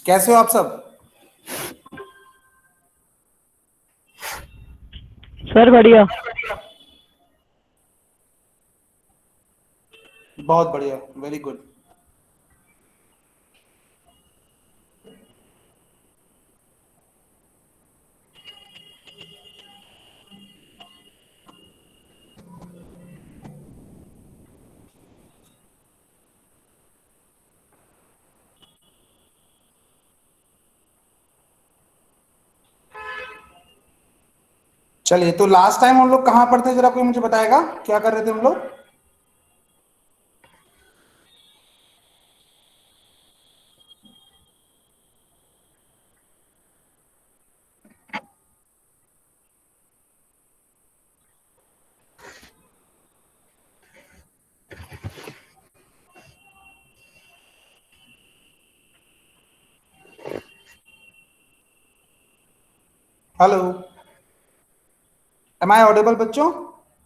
कैसे हो आप सब? सर बढ़िया। बहुत बढ़िया, वेरी गुड। चलिए, तो लास्ट टाइम हम लोग कहाँ पर थे, जरा कोई मुझे बताएगा क्या कर रहे थे हम लोग? हेलो, एम आई ऑडिबल बच्चों?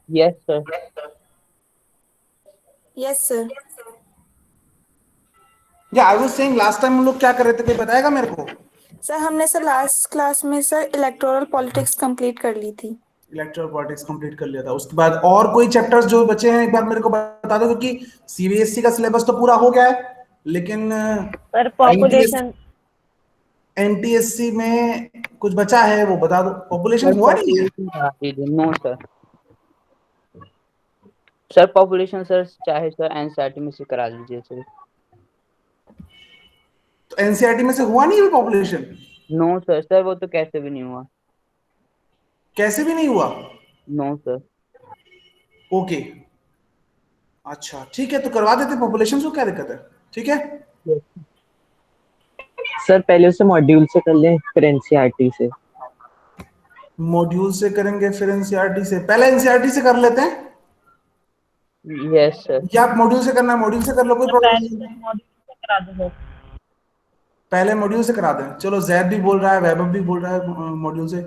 Yes sir. Yes sir. Yeah I was saying last time हम लोग क्या कर रहे थे, कोई बताएगा मेरे को? सर हमने सर लास्ट क्लास में सर इलेक्टोरल पॉलिटिक्स कंप्लीट कर ली थी। इलेक्ट्रल पॉलिटिक्स कंप्लीट कर लिया था, उसके बाद और कोई चैप्टर्स जो बचे हैं एक बार मेरे को बता दो, क्योंकि सीबीएसई का सिलेबस तो पूरा हो गया है, लेकिन सर एनटीएस पॉपुलेशन। एनटीएससी में कुछ बचा है, वो बता दो। पॉपुलेशन सर हुआ नहीं है? पॉपुलेशन करा दीजिए। No sir. Sir population sir चाहे सर एनसीईआरटी में से करा दीजिए सर। तो एनसीईआरटी में से हुआ नहीं है पॉपुलेशन? नो सर, सर वो तो कैसे भी नहीं हुआ। कैसे भी नहीं हुआ? No sir. ओके, अच्छा ठीक है, तो करवा देते पॉपुलेशन को, क्या दिक्कत है? ठीक है। सर पहले उसे मॉड्यूल से कर लें फिर एनसीईआरटी से। मॉड्यूल से करेंगे फिर एनसीईआरटी से? पहले एनसीईआरटी से कर लेते हैं, यस सर। या आप मॉड्यूल से करना है? मॉड्यूल से कर लो, कोई सर प्रॉब्लम पहले नहीं सर है। मॉड्यूल से करा दो सर। पहले मॉड्यूल से करा दें, चलो। जैद भी बोल रहा है, वैभव भी बोल रहा है मॉड्यूल से।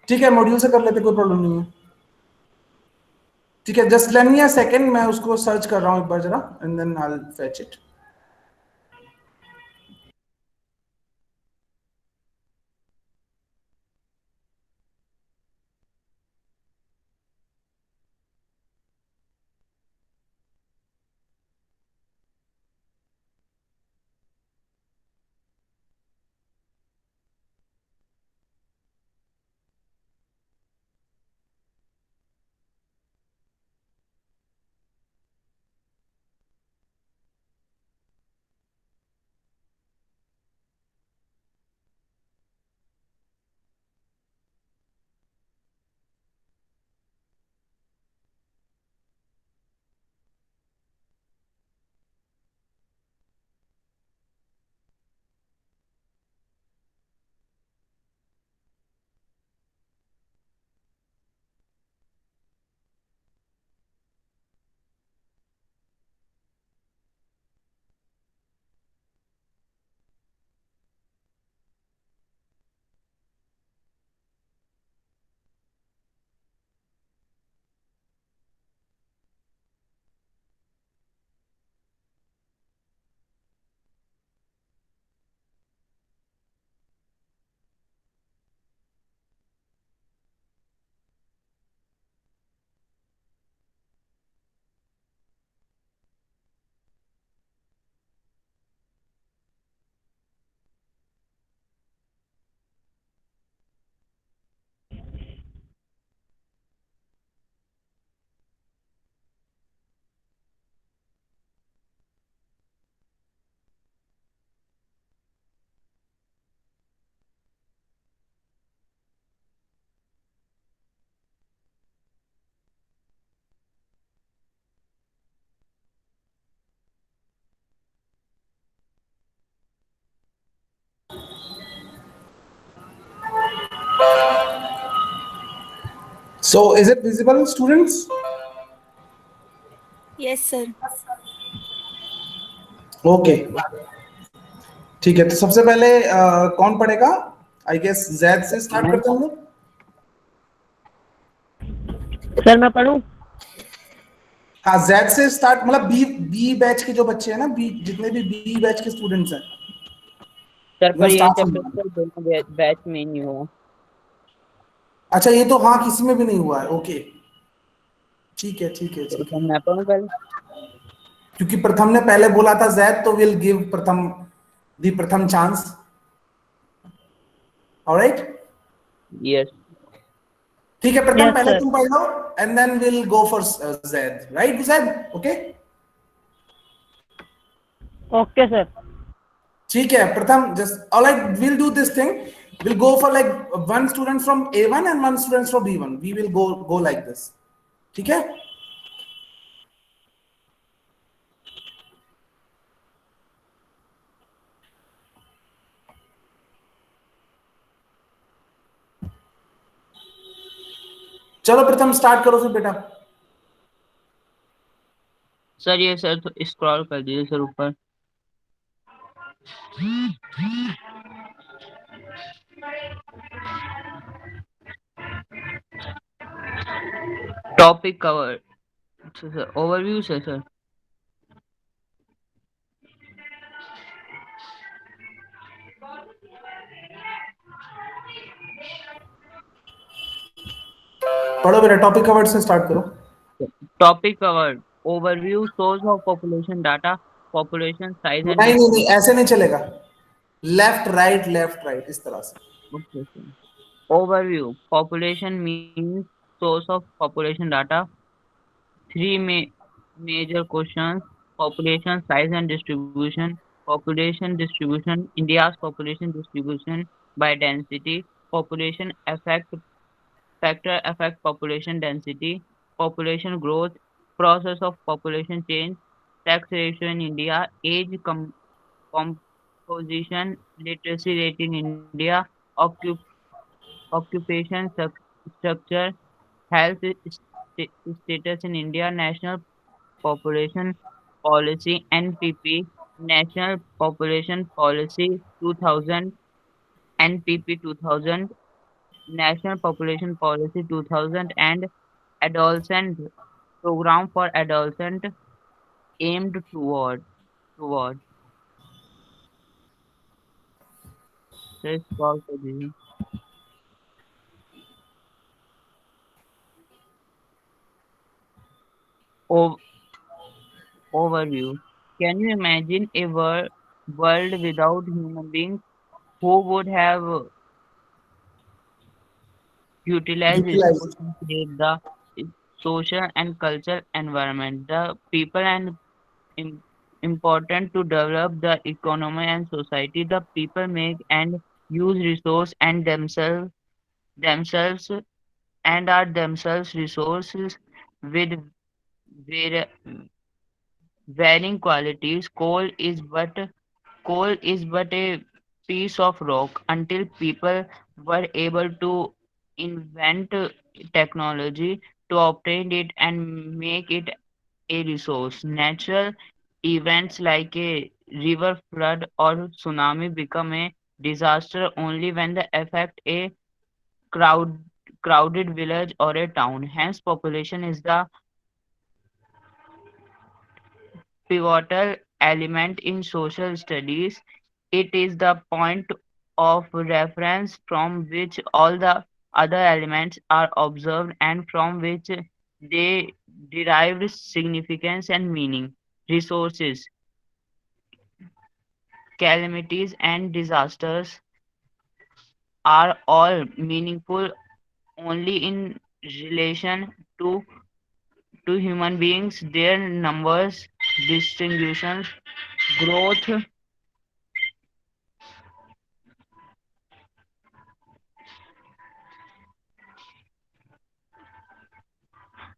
ठीक है, मॉड्यूल से कर लेते, कोई प्रॉब्लम नहीं है। ठीक है, just let me a second, मैं उसको सर्च कर रहा हूँ एक बार जरा, and then I will fetch it. So is it visible students? Yes sir. Okay, ठीक है, तो सबसे पहले कौन पढ़ेगा? आई गेस जैद से स्टार्ट मैं करते हैं हम लोग। सर मैं पढ़ूं। हाँ, जैद से स्टार्ट, मतलब बी बी बैच के जो बच्चे हैं ना, बी जितने भी बी बैच के स्टूडेंट्स हैं। सर पर ये स्टार्ट चैप्टर फ्रॉम। सर दोनों बैच में ही नहीं हुआ। अच्छा, ये तो हाँ किसी में भी नहीं हुआ है। ओके, ठीक है ठीक है तो ठीक है। मैं पढ़ूं पहले। क्योंकि प्रथम ने पहले बोला था जैद, तो विल गिव प्रथम दी प्रथम चांस। Alright, yes. ठीक है प्रथम, Yes, पहले sir. तुम पढ़ लो and then will go for Zaid. Right Zaid, okay Okay, sir. ठीक है Pratham, just alright, will do this thing, will go for like one student from A1 and one student from B1, we will go like this, ठीक है। चलो प्रथम start करो फिर बेटा। Sir ये सर तो स्क्रॉल कर दीजिए सर ऊपर। टॉपिक कवर सर, ओवरव्यू से सर। पढ़ो बेटा, टॉपिक कवर्ड से स्टार्ट करो। Topic cover overview, source of population data, population size and नहीं नहीं नहीं, ऐसे नहीं चलेगा, लेफ्ट राइट इस तरह से। Distribution. Overview: Population means source of population data. Three major questions: population size and distribution, population distribution, India's population distribution by density, population effect factor affect population density, population growth, process of population change, tax ratio in India, age composition, literacy rate in India, occupation structure, health status in India, National Population Policy (NPP), National Population Policy 2000, NPP 2000, National Population Policy 2000, and Adolescent Program for Adolescent aimed toward. This call for the o- overview. Can you imagine a world without human beings? Who would have utilized utilize, resources to create the social and cultural environment? The people and im- important to develop the economy and society. The people make and use resource and themselves and are themselves resources with var- varying qualities. Coal is but a piece of rock until people were able to invent technology to obtain it and make it a resource. Natural events like a river flood or tsunami become a disaster only when they affect a crowd, crowded village or a town. Hence, population is the pivotal element in social studies. It is the point of reference from which all the other elements are observed and from which they derive significance and meaning. Resources, calamities, and disasters are all meaningful only in relation to human beings, their numbers, distributions, growth,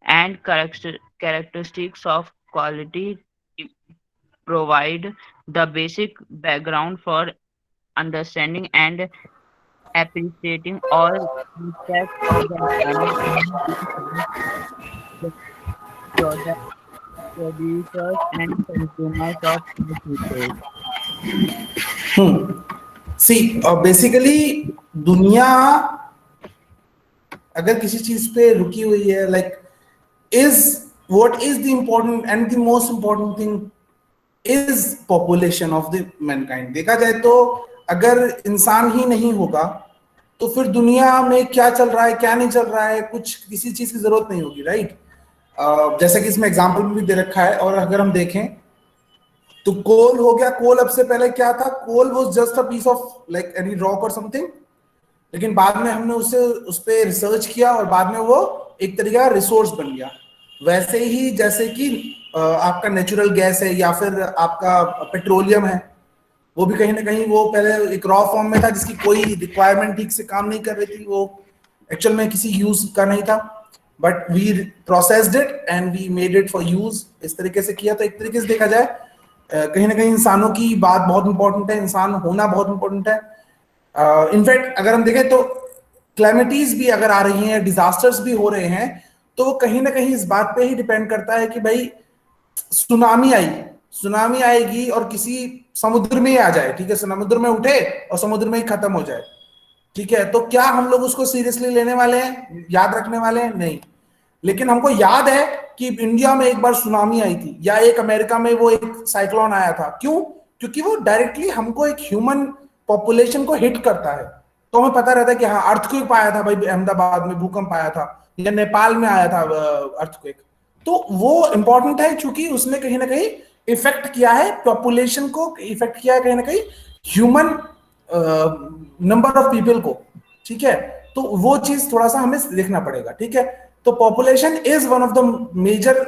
and characteristics of quality provide the basic background for understanding and appreciating all aspects of the economic and the product producers and consumers of food resources. See basically दुनिया अगर किसी चीज पे रुकी हुई है, like is what is the important and the most important thing is population of the mankind. देखा जाए तो अगर इंसान ही नहीं होगा तो फिर दुनिया में क्या चल रहा है क्या नहीं चल रहा है, कुछ किसी चीज की जरूरत नहीं होगी, राइट। जैसे कि इसमें एग्जाम्पल भी दे रखा है, और अगर हम देखें तो कोल हो गया। कोल अब से पहले क्या था? Coal was just a piece of like any rock और समथिंग, लेकिन बाद में हमने उसे उस पर रिसर्च किया और बाद में वो एक तरीके का रिसोर्स बन गया। वैसे ही जैसे कि आपका नेचुरल गैस है या फिर आपका पेट्रोलियम है, वो भी कहीं ना कहीं वो पहले एक रॉ फॉर्म में था जिसकी कोई रिक्वायरमेंट ठीक से काम नहीं कर रही थी, वो एक्चुअल में किसी यूज का नहीं था, but we processed it and we made it for use. इस तरीके से किया। तो एक तरीके से देखा जाए कहीं ना कहीं इंसानों की बात बहुत इंपॉर्टेंट है, इंसान होना बहुत इंपॉर्टेंट है। इनफैक्ट अगर हम देखें तो क्लैमिटीज भी अगर आ रही हैं, डिजास्टर्स भी हो रहे हैं, तो वो कहीं ना कहीं इस बात पे ही डिपेंड करता है कि भाई सुनामी आई, सुनामी आएगी और किसी समुद्र में ही आ जाए, ठीक है, समुद्र में उठे और समुद्र में ही खत्म हो जाए, ठीक है, तो क्या हम लोग उसको सीरियसली लेने वाले हैं, याद रखने वाले हैं? नहीं। लेकिन हमको याद है कि इंडिया में एक बार सुनामी आई थी, या एक अमेरिका में वो एक साइक्लोन आया था। क्यों? क्योंकि वो डायरेक्टली हमको एक ह्यूमन पॉपुलेशन को हिट करता है। तो हमें पता रहता है कि हाँ, अर्थक्वेक आया था भाई, अहमदाबाद में भूकंप आया था, या नेपाल में आया था अर्थक्वेक। तो वो इंपॉर्टेंट है क्योंकि उसने कहीं ना कहीं इफेक्ट किया है पॉपुलेशन को, इफेक्ट किया है कहीं ना कहीं ह्यूमन नंबर ऑफ पीपल को, ठीक है। तो वो चीज थोड़ा सा हमें देखना पड़ेगा, ठीक है। तो population is one of the major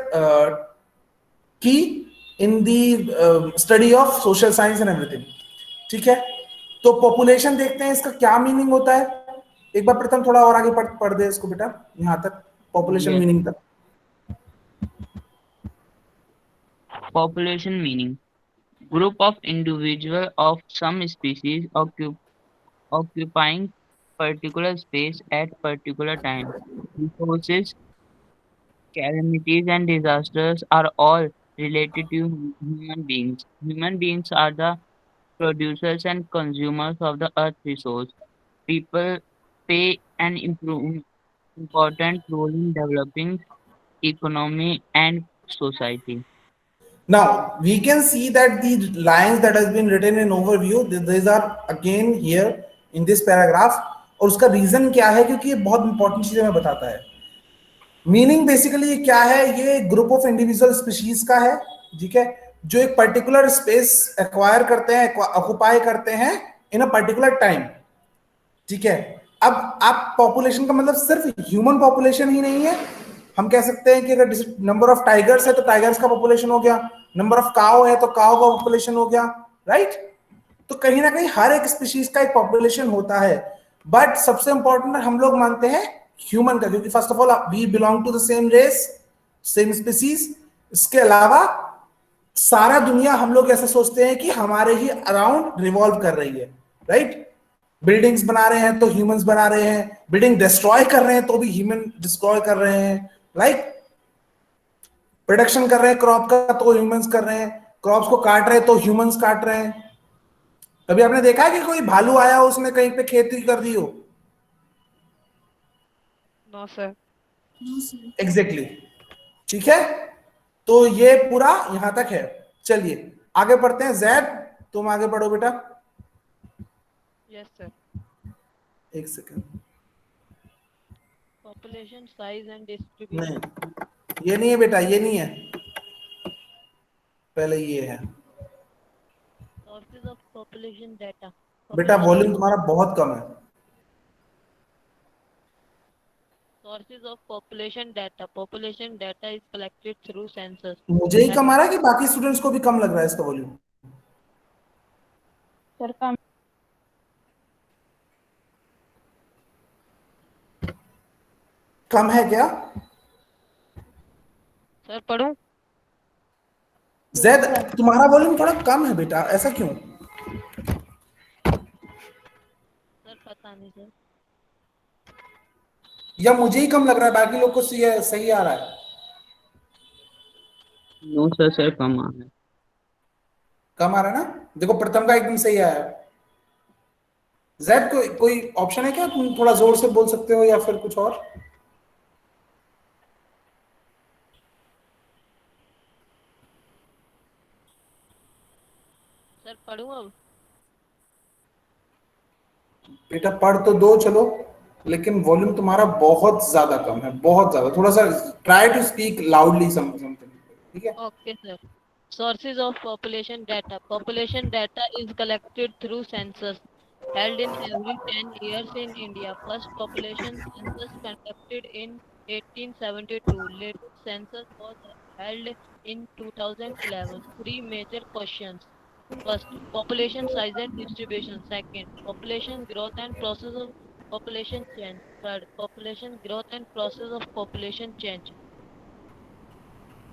key in the study of social science and everything, ठीक है। तो पॉपुलेशन देखते हैं, इसका क्या मीनिंग होता है। एक बार प्रथम थोड़ा और आगे पढ़ दे इसको बेटा, यहां तक पॉपुलेशन Yes. मीनिंग तक। Population meaning: group of individual of some species occupying particular space at particular time. Resources, calamities, and disasters are all related to human beings. Human beings are the producers and consumers of the earth resource. People play an important role in developing economy and society. Now we can see that the lines that has been written in overview, these are again here in this paragraph, और उसका reason क्या है? क्योंकि ये बहुत important चीजें हमें बताता है। मीनिंग बेसिकली ये क्या है? ये ग्रुप ऑफ इंडिविजुअल स्पीशीज का है, ठीक है, जो एक पर्टिकुलर स्पेस एक्वायर करते हैं, ऑक्युपाई करते हैं इन अ पर्टिकुलर टाइम, ठीक है। अब आप पॉपुलेशन का मतलब सिर्फ ह्यूमन पॉपुलेशन ही नहीं है। हम कह सकते हैं कि अगर नंबर ऑफ टाइगर्स है तो टाइगर्स का पॉपुलेशन हो गया, नंबर ऑफ काव है तो काव का पॉपुलेशन हो गया, राइट। तो कहीं ना कहीं हर एक स्पीशीज का एक पॉपुलेशन होता है, बट सबसे इंपॉर्टेंट हम लोग मानते हैं ह्यूमन का, क्योंकि first of all we belong to the same race, same species. इसके अलावा सारा दुनिया हम लोग ऐसा सोचते हैं कि हमारे ही अराउंड रिवॉल्व कर रही है, राइट। बिल्डिंग्स बना रहे हैं तो ह्यूमंस बना रहे हैं, बिल्डिंग डिस्ट्रॉय कर रहे हैं तो भी ह्यूमन डिस्ट्रॉय कर रहे हैं, लाइक प्रोडक्शन कर रहे हैं क्रॉप का तो ह्यूमंस कर रहे हैं, क्रॉप्स को काट रहे हैं तो ह्यूमंस काट रहे हैं। कभी आपने देखा है कि कोई भालू आया हो, उसने कहीं पे खेती कर दी हो? No sir. एग्जैक्टली, ठीक है। तो ये पूरा यहां तक है। चलिए आगे बढ़ते हैं। जैद, तुम आगे बढ़ो बेटा। Yes sir. एक second, population size and distribution. नहीं ये नहीं है बेटा, ये नहीं है, पहले ये है। Sources of population data. बेटा वॉल्यूम तुम्हारा बहुत कम है। Sources of population data. Population data is collected through census. मुझे ही कम आ रहा है कि बाकी स्टूडेंट्स को भी कम लग रहा है इसका वॉल्यूम? सर कम। कम है क्या? सर पढ़ूं? जैद तुम्हारा वॉल्यूम थोड़ा कम है बेटा, ऐसा क्यों? सर पता नहीं सर। या मुझे ही कम लग रहा है, बाकी लोग को सही आ रहा है? No, sir, कम आ है। कम आ रहा है ना? देखो प्रथम का एकदम सही आया है। जैद कोई ऑप्शन है क्या? तुम थोड़ा जोर से बोल सकते हो या फिर कुछ और? सर पढ़ूं अब? बेटा पढ़ तो दो चलो, लेकिन वॉल्यूम तुम्हारा बहुत ज्यादा कम है, बहुत ज्यादा। थोड़ा सा try to speak loudly something, ठीक है? Okay, sir. Sources of population data. Population data is collected through census held in every 10 years in India. First population census conducted in 1872. Latest census was held in 2011. Three major questions. First, population size and distribution. Second, population growth and process of population change. Third, population growth and process of population change.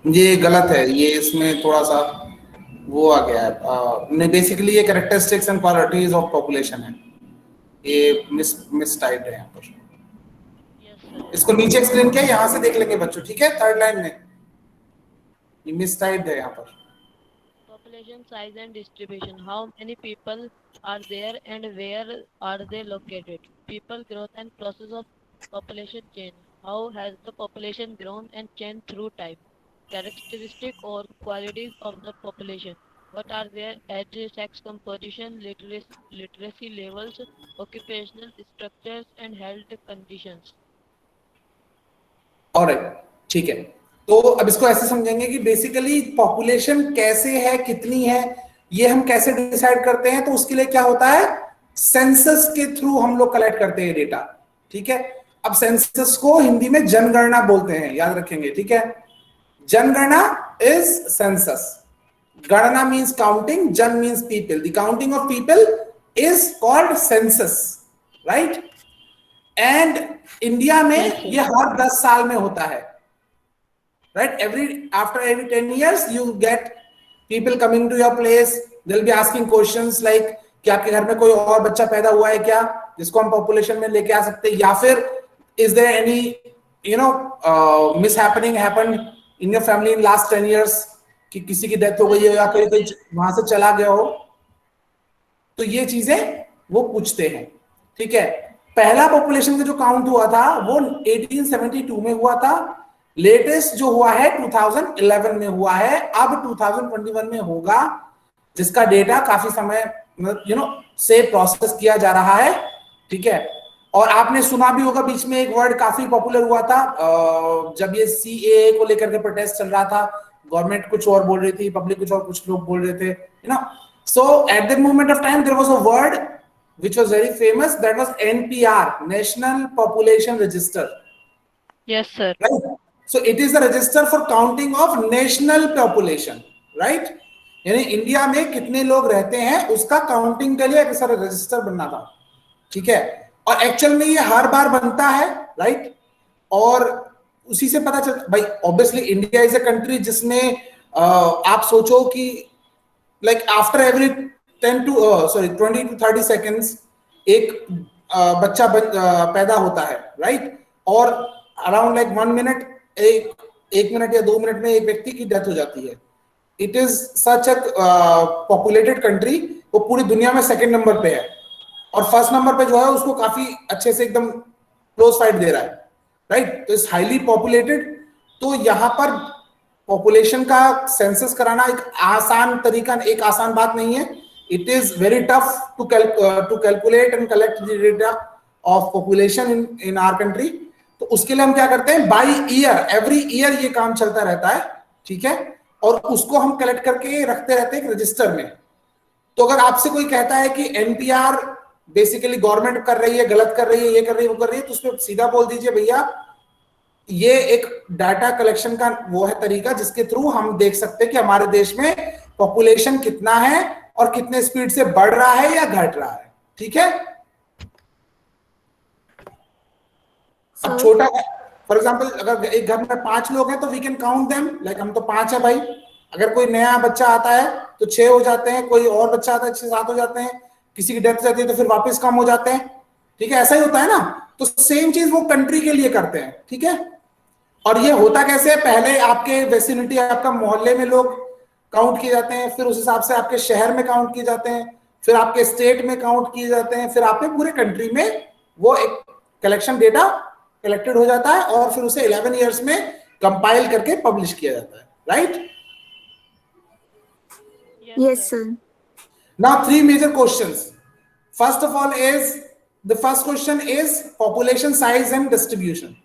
ये गलत है, ये इसमें थोड़ा सा वो आ गया है। नहीं, बेसिकली ये characteristics and qualities of population है, ये मिस टाइप है यहाँ पर। Yes, sir. इसको नीचे एक्सप्लेन किया, यहाँ से देख लेंगे बच्चों, ठीक है? थर्ड लाइन में ये मिस टाइप है यहाँ पर। Population size and distribution. How many people are there and where are they located? People growth and process of population change. How has the population grown and changed through time? Characteristic or qualities of the population. What are their age, sex composition, literacy levels, occupational structures and health conditions? Alright, ठीक है। तो अब इसको ऐसे समझेंगे कि basically population कैसे है, कितनी है, ये हम कैसे डिसाइड करते हैं। तो उसके लिए क्या होता है, सेंसस के थ्रू हम लोग कलेक्ट करते हैं डेटा, ठीक है? अब सेंसस को हिंदी में जनगणना बोलते हैं, याद रखेंगे, ठीक है? जनगणना इज सेंसस। गणना मीन्स काउंटिंग, जन means people. The counting of people is called census, right? And India में ये हर 10 साल में होता है, right? After every 10 years you get people coming to your place, they'll be asking questions like कि आपके घर में कोई और बच्चा पैदा हुआ है क्या, जिसको हम पॉपुलेशन में लेके आ सकते हैं, या फिर is there any mishappening happened in your family in last 10 years, कि किसी की डेथ हो गई है या कोई वहां से चला गया हो। तो ये चीजें वो पूछते हैं, ठीक है? पहला पॉपुलेशन का जो काउंट हुआ था वो 1872 में हुआ था। लेटेस्ट जो हुआ है 2011 में हुआ है, अब 2021 में होगा, जिसका डेटा काफी समय से प्रोसेस किया जा रहा है, ठीक है? और आपने सुना भी होगा बीच में एक वर्ड काफी पॉपुलर हुआ था, जब ये सीएए को लेकर के प्रोटेस्ट चल रहा था, गवर्नमेंट कुछ और बोल रही थी, पब्लिक कुछ और, कुछ लोग बोल रहे थे, so at that moment of time there was a word which was very famous, that was NPR, National Population Register. Yes, sir. Right? So it is the register for counting of national population, right? यानी India में कितने लोग रहते हैं उसका counting के लिए एक सारा रजिस्टर बनना था, ठीक है? और एक्चुअल में ये हर बार बनता है, राइट? और उसी से पता चलता भाई, obviously India is a country जिसमें आप सोचो कि like after every 20 to 30 seconds एक बच्चा पैदा होता है, राइट? और अराउंड लाइक 1 मिनट, एक मिनट या 2 मिनट में एक व्यक्ति की डेथ हो जाती है। It is such a populated country, वो पूरी दुनिया में सेकंड नंबर पे है, और फर्स्ट नंबर पे जो है उसको काफी अच्छे से एकदम क्लोज फाइट दे रहा है, राइट? तो इस हाईली पॉपुलेटेड, तो यहाँ पर पॉपुलेशन का सेंसस कराना एक आसान तरीका, एक आसान बात नहीं है। It is very tough to calculate and collect the data of population in our country. तो उसके लिए हम क्या करते हैं, बाई ईयर, एवरी ईयर ये काम चलता रहता है, ठीक है? और उसको हम कलेक्ट करके रखते रहते हैं एक रजिस्टर में। तो अगर आपसे कोई कहता है कि एनपीआर बेसिकली गवर्नमेंट कर रही है, गलत कर रही है, ये कर रही है, वो कर रही है, तो उसमें सीधा बोल दीजिए भैया ये एक डाटा कलेक्शन का वो है तरीका, जिसके थ्रू हम देख सकते हैं कि हमारे देश में पॉपुलेशन कितना है और कितने स्पीड से बढ़ रहा है या घट रहा है, ठीक है? अब छोटा, फॉर एग्जांपल अगर एक घर में 5 लोग हैं तो we can count them, like हम तो 5 है भाई। अगर कोई नया बच्चा आता है तो 6 हो जाते हैं, कोई और बच्चा आता है 6-7 हो जाते हैं, किसी की डेथ हो जाती है तो फिर वापस कम हो जाते हैं, ठीक है? ऐसा ही होता है ना। तो सेम चीज वो कंट्री के लिए करते हैं, ठीक है? और ये होता कैसे है, पहले आपके वेसिनिटी, आपका मोहल्ले में लोग काउंट किए जाते हैं, फिर उस हिसाब से आपके शहर में काउंट किए जाते हैं, फिर आपके स्टेट में काउंट किए जाते हैं, फिर आपके पूरे कंट्री में वो एक कलेक्शन डेटा कलेक्टेड हो जाता है, और फिर उसे 11 इयर्स में कंपाइल करके पब्लिश किया जाता है, right? Yes, sir. Now 3 major questions. First of all is the first question is population size and distribution,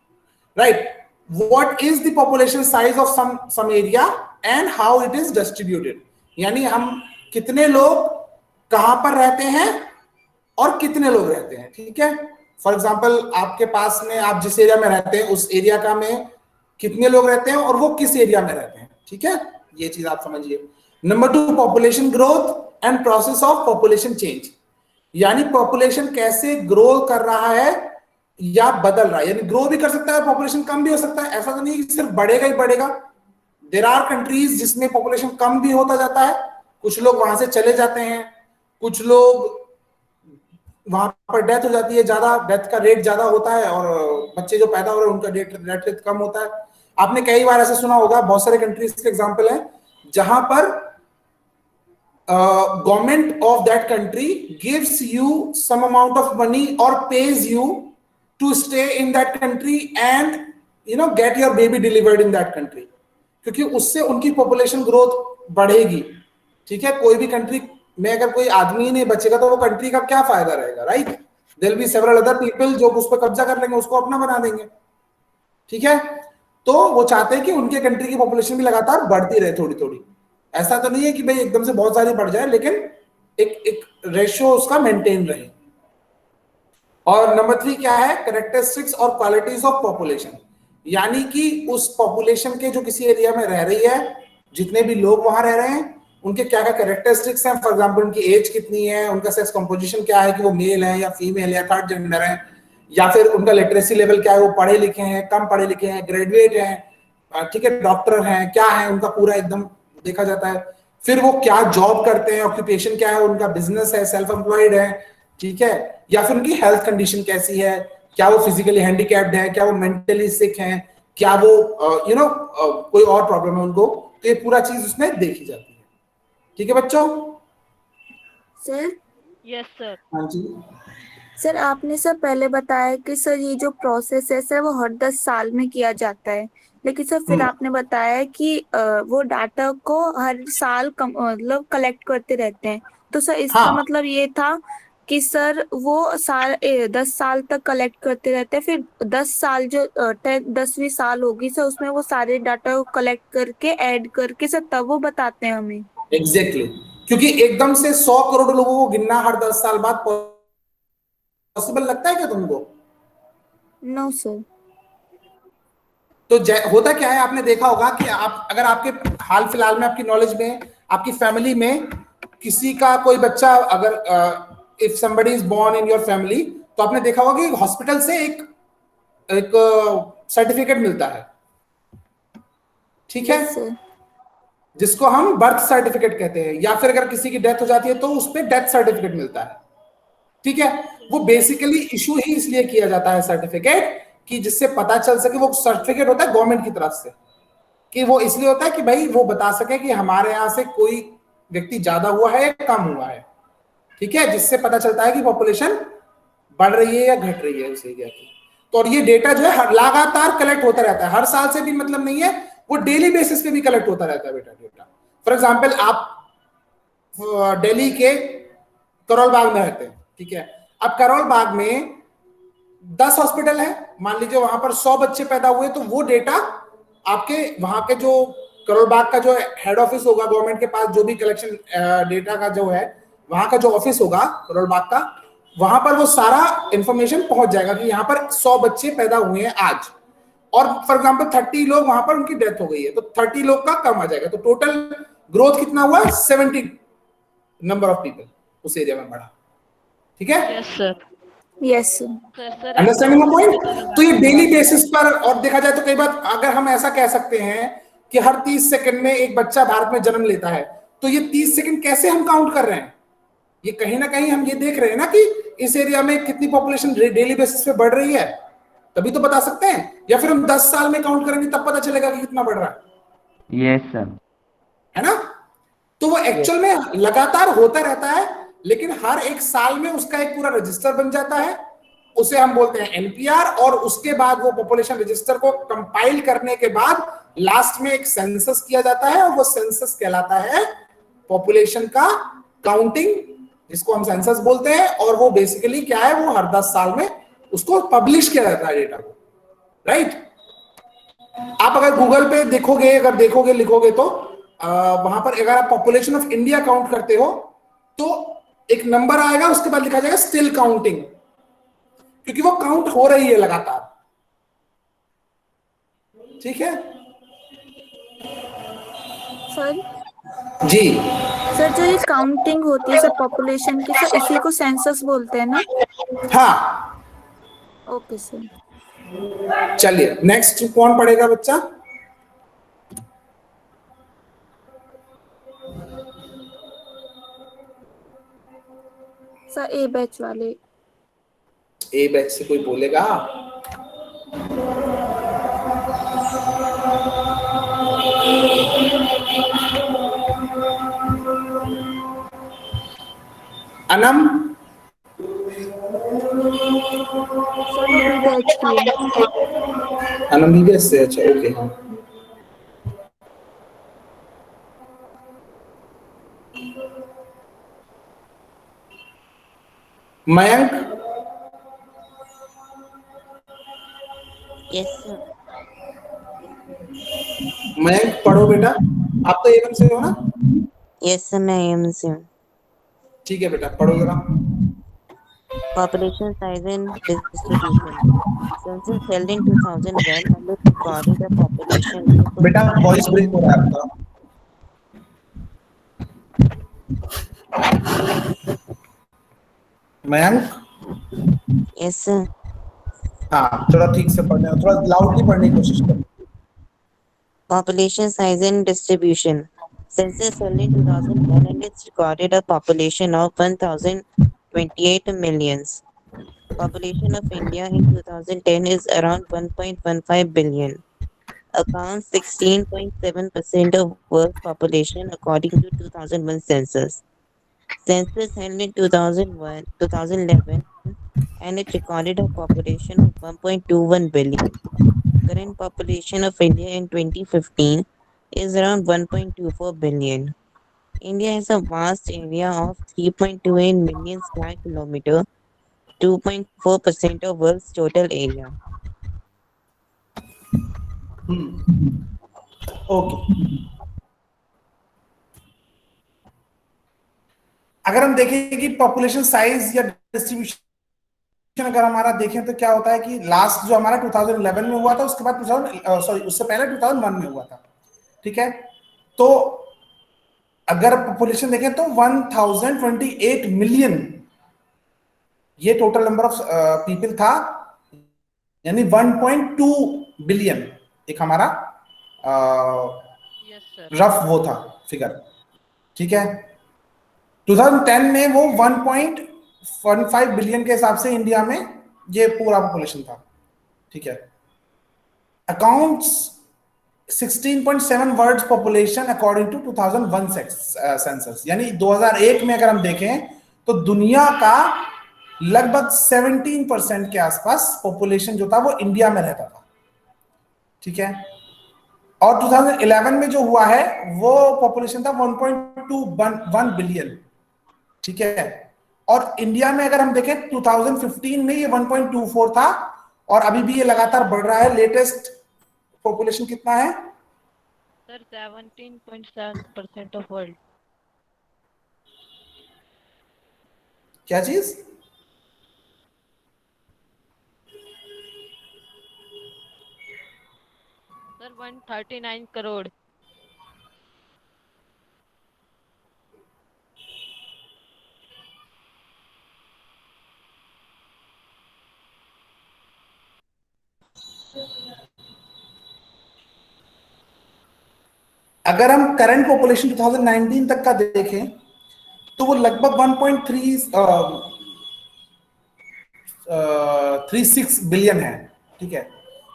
right? What is the population size of some area and how it is distributed, यानी हम कितने लोग कहां पर रहते हैं और कितने लोग रहते हैं, ठीक है। फॉर एग्जांपल आपके पास में, आप जिस एरिया में रहते हैं उस एरिया का में कितने लोग रहते हैं और वो किस एरिया में रहते हैं, ठीक है, ये चीज आप समझिए। Number 2, population growth and process of population change, यानी पॉपुलेशन कैसे ग्रो कर रहा है या बदल रहा है, यानी ग्रो भी कर सकता है, पॉपुलेशन कम भी हो सकता है, ऐसा तो नहीं कि सिर्फ बढ़ेगा ही बढ़ेगा। देयर आर कंट्रीज जिसमें पॉपुलेशन कम भी होता जाता है, कुछ लोग वहां से चले जाते हैं, कुछ लोग वहां पर डेथ हो जाती है, ज्यादा डेथ का रेट ज्यादा होता है, और बच्चे जो पैदा हो रहे हैं उनका डेथ रेट कम होता है। आपने कई बार ऐसा सुना होगा, बहुत सारे कंट्रीज के एग्जांपल हैं जहां पर government of that country gives you some amount of money or pays you to stay in that country and get your baby delivered in that country, क्योंकि उससे उनकी पॉपुलेशन ग्रोथ बढ़ेगी, ठीक है। कोई भी कंट्री में अगर कोई आदमी ही नहीं बचेगा तो वो कंट्री का क्या फायदा रहेगा, right? There will be several other people जो उस पर कब्जा कर लेंगे, उसको अपना बना देंगे, ठीक है। तो वो चाहते हैं कि उनके कंट्री की पॉपुलेशन भी लगातार बढ़ती रहे थोड़ी थोड़ी, ऐसा तो नहीं है कि भाई एकदम से बहुत सारी बढ़ जाए, लेकिन एक रेशियो उसका मेंटेन रहे। और नंबर 3 क्या है, कैरेक्टरिस्टिक्स और क्वालिटीज ऑफ पॉपुलेशन, यानी कि उस पॉपुलेशन के जो किसी एरिया में रह रही है, जितने भी लोग वहां रह रहे हैं, उनके क्या क्या कैरेक्टरिस्टिक्स हैं। फॉर एग्जांपल उनकी एज कितनी है, उनका सेक्स कंपोजिशन क्या है, कि वो मेल है या फीमेल या थर्ड जेंडर है, या फिर उनका लिटरेसी लेवल क्या है, वो पढ़े लिखे हैं, कम पढ़े लिखे हैं, ग्रेजुएट हैं, ठीक है, डॉक्टर हैं, क्या है उनका पूरा एकदम देखा जाता है। फिर वो क्या जॉब करते हैं, ऑक्यूपेशन क्या है उनका, बिजनेस है, सेल्फ एम्प्लॉयड है, ठीक है, या फिर उनकी हेल्थ कंडीशन कैसी है, क्या वो फिजिकली हैंडीकैप्ड है, क्या वो मेंटली सिक है, क्या वो कोई और प्रॉब्लम है उनको, तो ये पूरा चीज उसमें देखी जाती है, ठीक है बच्चों। Sir yes sir. हाँ जी सर, आपने सर पहले बताया कि सर ये जो प्रोसेस है सर वो हर 10 साल में किया जाता है, लेकिन सर फिर आपने बताया कि वो डाटा को हर साल मतलब कलेक्ट करते रहते हैं, तो सर इसका हाँ। मतलब ये था कि सर वो 10 साल तक कलेक्ट करते रहते हैं, फिर 10 साल जो 10वीं साल होगी सर उसमें वो सारे डाटा को कलेक्ट करके ऐड करके सर तब वो बताते हैं हमें। एग्जैक्टली क्योंकि एकदम से 100 करोड़ लोगों को गिनना हर 10 साल बाद पॉसिबल लगता है क्या तुमको? No sir. तो होता क्या है, आपने देखा होगा कि आप अगर आपके हाल फिलहाल में आपकी नॉलेज में आपकी फैमिली में किसी का कोई बच्चा अगर if somebody is born in your family, तो आपने देखा होगा कि हॉस्पिटल से एक सर्टिफिकेट मिलता है, ठीक है, सर जिसको हम बर्थ सर्टिफिकेट कहते हैं, या फिर अगर किसी की डेथ हो जाती है तो उस पर डेथ सर्टिफिकेट मिलता है, ठीक है। वो बेसिकली इशू ही इसलिए किया जाता है सर्टिफिकेट कि जिससे पता चल सके, वो सर्टिफिकेट होता है गवर्नमेंट की तरफ से, कि वो इसलिए होता है कि भाई वो बता सके कि हमारे यहाँ से कोई व्यक्ति ज्यादा हुआ है या कम हुआ है, ठीक है, जिससे पता चलता है कि पॉपुलेशन बढ़ रही है या घट रही है उस एरिया की। तो और ये डेटा जो है लगातार कलेक्ट होता रहता है, हर साल से भी मतलब नहीं है, वो डेली बेसिस पे भी कलेक्ट होता रहता है बेटा डेटा। फॉर एग्जाम्पल आप दिल्ली के करोल बाग में रहते हैं, ठीक है, अब करोल बाग में 10 हॉस्पिटल है, मान लीजिए वहां पर 100 बच्चे पैदा हुए, तो वो डेटा आपके वहां के जो करोल बाग का जो हेड ऑफिस होगा गवर्नमेंट के पास, जो भी कलेक्शन डेटा का जो है वहां का जो ऑफिस होगा करोल बाग का, वहां पर वो सारा इंफॉर्मेशन पहुंच जाएगा कि यहाँ पर 100 बच्चे पैदा हुए हैं आज, और फॉर एग्जांपल 30 लोग वहां पर उनकी डेथ हो गई है, तो 30 लोग का कम आ जाएगा, तो टोटल ग्रोथ कितना हुआ, 70 नंबर ऑफ पीपल उस एरिया में बढ़ा, ठीक है। Yes sir. Yes sir. Understanding my point? तो ये डेली बेसिस पर, और देखा जाए तो कई बार अगर हम ऐसा कह सकते हैं कि हर 30 सेकंड में एक बच्चा भारत में जन्म लेता है, तो ये 30 सेकंड कैसे हम काउंट कर रहे हैं? ये कहीं ना कहीं हम ये देख रहे हैं ना कि इस एरिया में कितनी पॉपुलेशन डेली बेसिस पे बढ़ रही है, तभी तो बता सकते हैं, या फिर हम 10 साल में काउंट करेंगे तब पता चलेगा कि कितना बढ़ रहा है। Yes sir. है ना? तो वो एक्चुअल में लगातार होता रहता है, लेकिन हर एक साल में उसका एक पूरा रजिस्टर बन जाता है, उसे हम बोलते हैं एनपीआर, और उसके बाद वो पॉपुलेशन रजिस्टर को कंपाइल करने के बाद लास्ट में एक सेंसस किया जाता है, और वो सेंसस कहलाता है पॉपुलेशन का काउंटिंग जिसको हम सेंसस बोलते हैं, और वो बेसिकली क्या है, वो हर 10 साल में उसको पब्लिश किया जाता है डेटा को, राइट। आप अगर गूगल पे देखोगे, अगर देखोगे लिखोगे तो वहां पर अगर आप पॉपुलेशन ऑफ इंडिया काउंट करते हो तो एक नंबर आएगा, उसके बाद लिखा जाएगा स्टिल काउंटिंग, क्योंकि वो काउंट हो रही है लगातार, ठीक है सर जी। सर जो ये काउंटिंग होती है सर पॉपुलेशन की, सर इसी को सेंसस बोलते हैं ना? हाँ, ओके सर। चलिए नेक्स्ट कौन पढ़ेगा बच्चा? सर ए बैच वाले। ए बैच से कोई बोलेगा? अनम? सर वो बी बैच की है। अनम बी बैच से, अच्छा ओके। हाँ, मयंक? Yes sir. मयंक पढ़ो बेटा, आप तो एवन से हो ना? यस सर, मैं एम से हूँ। ठीक है बेटा, पढ़ो जरा। Population size and distribution. Census held in 2001 and it recorded a population of बेटा वॉइस ब्रेक हो रहा है आपका। मयंक? yes sir. हाँ, थोड़ा ठीक से पढ़ना, थोड़ा लाउडली पढ़ने की कोशिश करो। Population size and distribution. Census held in 2001 and it recorded a population of 1,028 millions. Population of India in 2010 is around 1.15 billion. Accounts 16.7% of world's population according to 2001 census. Census held in 2011 and it recorded a population of 1.21 billion. Current population of India in 2015 is around 1.24 billion. India has a vast area of 3.28 million square kilometer, 2.4% of world's total area. Okay, अगर हम देखें कि population size या distribution अगर हमारा देखें तो क्या होता है कि लास्ट जो हमारा 2011 में हुआ था, उसके बाद 2000 सॉरी उससे पहले 2001 में हुआ था, ठीक है। तो अगर पॉपुलेशन देखें तो 1028 मिलियन ये टोटल नंबर ऑफ पीपल था, यानी 1.2 बिलियन एक हमारा Yes, sir. रफ वो था फिगर, ठीक है। 2010 में वो 1.15 बिलियन के हिसाब से इंडिया में ये पूरा पॉपुलेशन था, ठीक है। Accounts 16.7 world population according to 2001 census, यानी 2001 में अगर हम देखें तो दुनिया का लगभग 17% के आसपास पॉपुलेशन जो था वो इंडिया में रहता था, ठीक है। और 2011 में जो हुआ है वो पॉपुलेशन था 1.21 बिलियन, ठीक है। और इंडिया में अगर हम देखें 2015 में ये 1.24 था, और अभी भी ये लगातार बढ़ रहा है। लेटेस्ट पॉपुलेशन कितना है? Sir, 17.7% of world. क्या चीज? Sir, 139 crore. अगर हम करंट पॉपुलेशन 2019 तक का देखें तो वो लगभग 1.36 बिलियन है, ठीक है।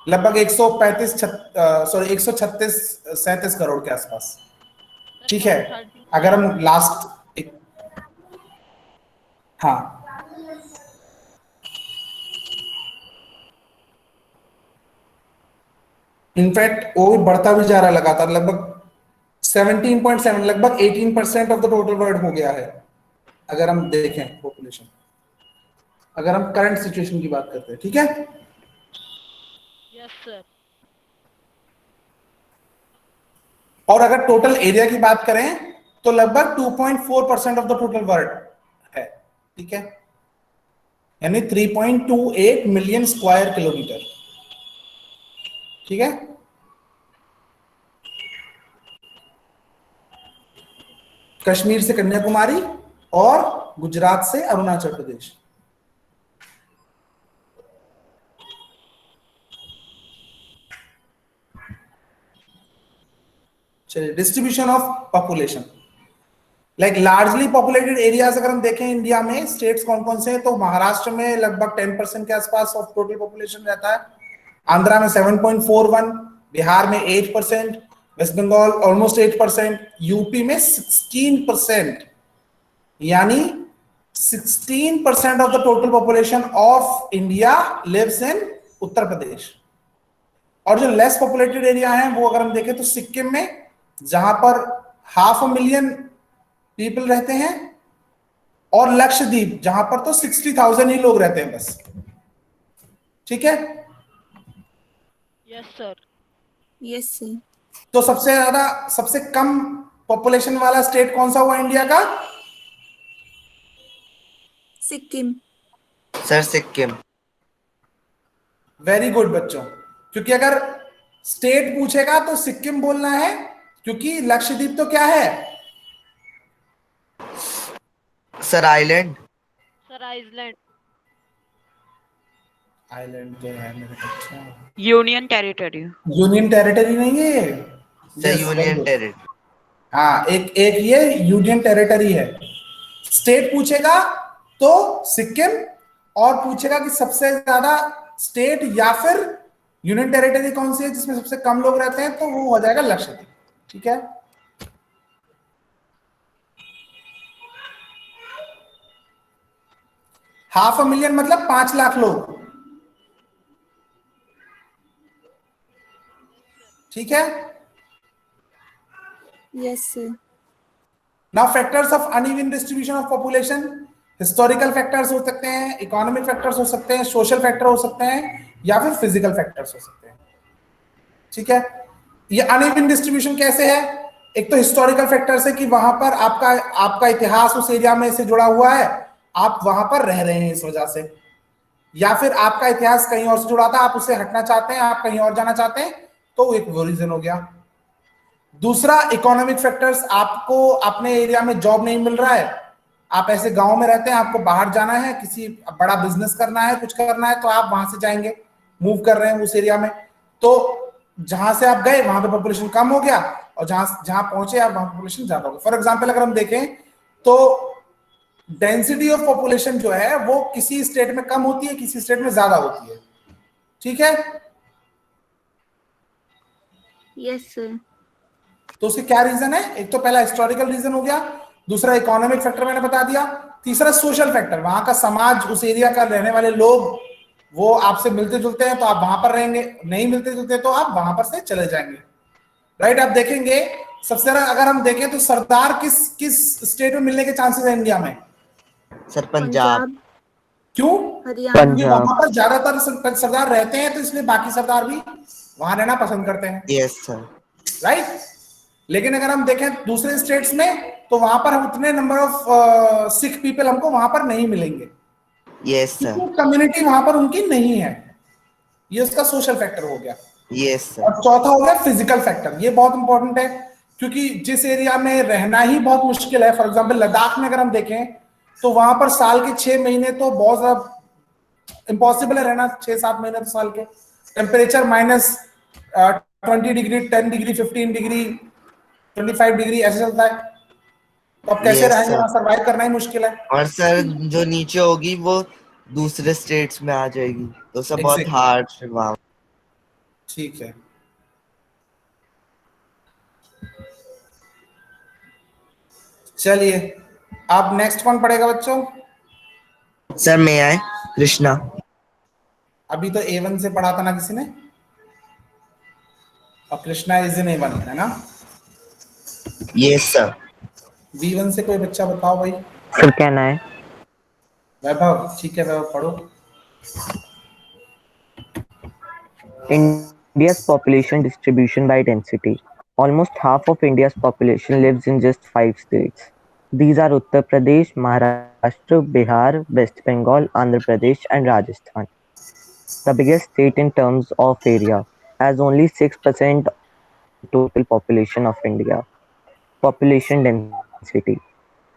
लगभग 137 करोड़ के आसपास, Sir, ठीक है। 130. अगर हम लास्ट हाँ, इनफैक्ट वो भी बढ़ता भी जा रहा है लगातार, लगभग 17.7, लगभग 18% ऑफ द टोटल वर्ल्ड हो गया है, अगर हम देखें पॉपुलेशन, अगर हम करंट सिचुएशन की बात करते हैं, ठीक है। Yes, sir. और अगर टोटल एरिया की बात करें तो लगभग 2.4% ऑफ द टोटल वर्ल्ड है, ठीक है, यानी 3.28 मिलियन स्क्वायर किलोमीटर, ठीक है। कश्मीर से कन्याकुमारी और गुजरात से अरुणाचल प्रदेश। चलिए, distribution of population, like largely populated areas अगर हम देखें इंडिया में, स्टेट्स कौन कौन से हैं, तो महाराष्ट्र में लगभग 10% के आसपास ऑफ टोटल पॉपुलेशन रहता है, आंध्रा में 7.41, बिहार में 8%, वेस्ट बंगाल ऑलमोस्ट 8%, यूपी में 16%, यानी 16% of the total population of India lives in Uttar Pradesh. और जो लेस पॉपुलेटेड एरिया है वो अगर हम देखें तो सिक्किम में, जहां पर 500,000 पीपल रहते हैं, और लक्षद्वीप जहां पर तो 60,000 ही लोग रहते हैं बस, ठीक है। Yes, sir. Yes sir. तो सबसे ज्यादा, सबसे कम पॉपुलेशन वाला स्टेट कौन सा हुआ इंडिया का? Sikkim. Sir Sikkim. Very good बच्चों, क्योंकि अगर स्टेट पूछेगा तो सिक्किम बोलना है, क्योंकि लक्षद्वीप तो क्या है? Sir island. Sir, Iceland. Island तो है मेरे बच्चा, यूनियन टेरिटरी। यूनियन टेरिटरी नहीं है। Sir Yes, union very good. Territory. हाँ, एक ये यूनियन टेरिटरी है। स्टेट पूछेगा तो सिक्किम, और पूछेगा कि सबसे ज्यादा स्टेट या फिर यूनियन टेरिटरी कौन सी है जिसमें सबसे कम लोग रहते हैं, तो वो हो जाएगा लक्षद्वीप, ठीक है। हाफ अ मिलियन मतलब 5 लाख लोग, ठीक है। Yes sir. Now factors of uneven distribution of population, historical factors हो सकते हैं, इकोनॉमिक फैक्टर्स हो सकते हैं, सोशल फैक्टर हो सकते हैं, या फिर फिजिकल फैक्टर्स हो सकते हैं, ठीक है। ये अनइवन डिस्ट्रीब्यूशन कैसे है? एक तो हिस्टोरिकल फैक्टर्स है कि वहां पर आपका इतिहास उस एरिया में से जुड़ा हुआ है, आप वहां पर रह रहे हैं इस वजह से, या फिर आपका इतिहास कहीं और से जुड़ा था, आप उससे हटना चाहते हैं, आप कहीं और जाना चाहते हैं, तो एक वो रीजन हो गया। दूसरा इकोनॉमिक फैक्टर्स, आपको अपने एरिया में जॉब नहीं मिल रहा है, आप ऐसे गांव में रहते हैं, आपको बाहर जाना है, किसी बड़ा बिजनेस करना है, कुछ करना है, तो आप वहां से जाएंगे, मूव कर रहे हैं उस एरिया में, तो जहां से आप गए वहां पे पॉपुलेशन कम हो गया, और जहां पहुंचे आप वहां पॉपुलेशन ज्यादा हो गया। फॉर एग्जाम्पल अगर हम देखें तो डेंसिटी ऑफ पॉपुलेशन जो है वो किसी स्टेट में कम होती है, किसी स्टेट में ज्यादा होती है, ठीक है। Yes sir. तो उसके क्या रीजन है? एक तो पहला हिस्टोरिकल रीजन हो गया, दूसरा इकोनॉमिक फैक्टर मैंने बता दिया, तीसरा सोशल फैक्टर, वहां का समाज, उस एरिया का रहने वाले लोग, वो आपसे मिलते जुलते हैं तो आप वहां पर रहेंगे, नहीं मिलते जुलते तो आप वहां पर से चले जाएंगे, राइट। आप देखेंगे सबसे ज्यादा अगर हम देखें तो सरदार किस स्टेट में मिलने के चांसेस है इंडिया में? सर पंजाब। क्यों? हरियाणा। क्योंकि वहां पर ज्यादातर सरदार रहते हैं, तो इसलिए बाकी सरदार भी वहां रहना पसंद करते हैं, यस सर। राइट। लेकिन अगर हम देखें दूसरे स्टेट्स में, तो वहां पर हम उतने नंबर ऑफ सिख पीपल हमको वहां पर नहीं मिलेंगे, यस सर। कम्युनिटी वहां पर उनकी नहीं है, ये उसका सोशल फैक्टर हो गया। Yes sir. और चौथा हो गया फिजिकल फैक्टर, ये बहुत इंपॉर्टेंट है, क्योंकि जिस एरिया में रहना ही बहुत मुश्किल है, फॉर एग्जांपल लद्दाख में अगर हम देखें तो वहां पर साल के 6 महीने तो बहुत ज्यादा इम्पॉसिबल है रहना, 6-7 महीने तो साल के, temperature -20 degree, 10 degree, 15 degree, 25 degree ऐसे चलता है, तो अब कैसे Yes, रहेंगे sir. वहां, सर्वाइव करना ही मुश्किल है। और सर जो नीचे होगी वो दूसरे स्टेट्स में आ जाएगी, तो सब बहुत Exactly. हार्ड फिर वहां। ठीक है, चलिए अब नेक्स्ट कौन पढ़ेगा बच्चों? सर मैं आए कृष्णा। अभी तो A1 से पढ़ा था ना किसी ने, और कृष्णा इज इन A1 है ना। Yes sir. B1 से कोई बच्चा बताओ भाई। सर कहना है वैभव, ठीक है वैभव पढ़ो। India's population distribution by density. Almost half of India's population lives in just 5 states. These are Uttar Pradesh, Maharashtra, Bihar, West Bengal, Andhra Pradesh, and Rajasthan. The biggest state in terms of area has only 6% of the total population of India. Population density.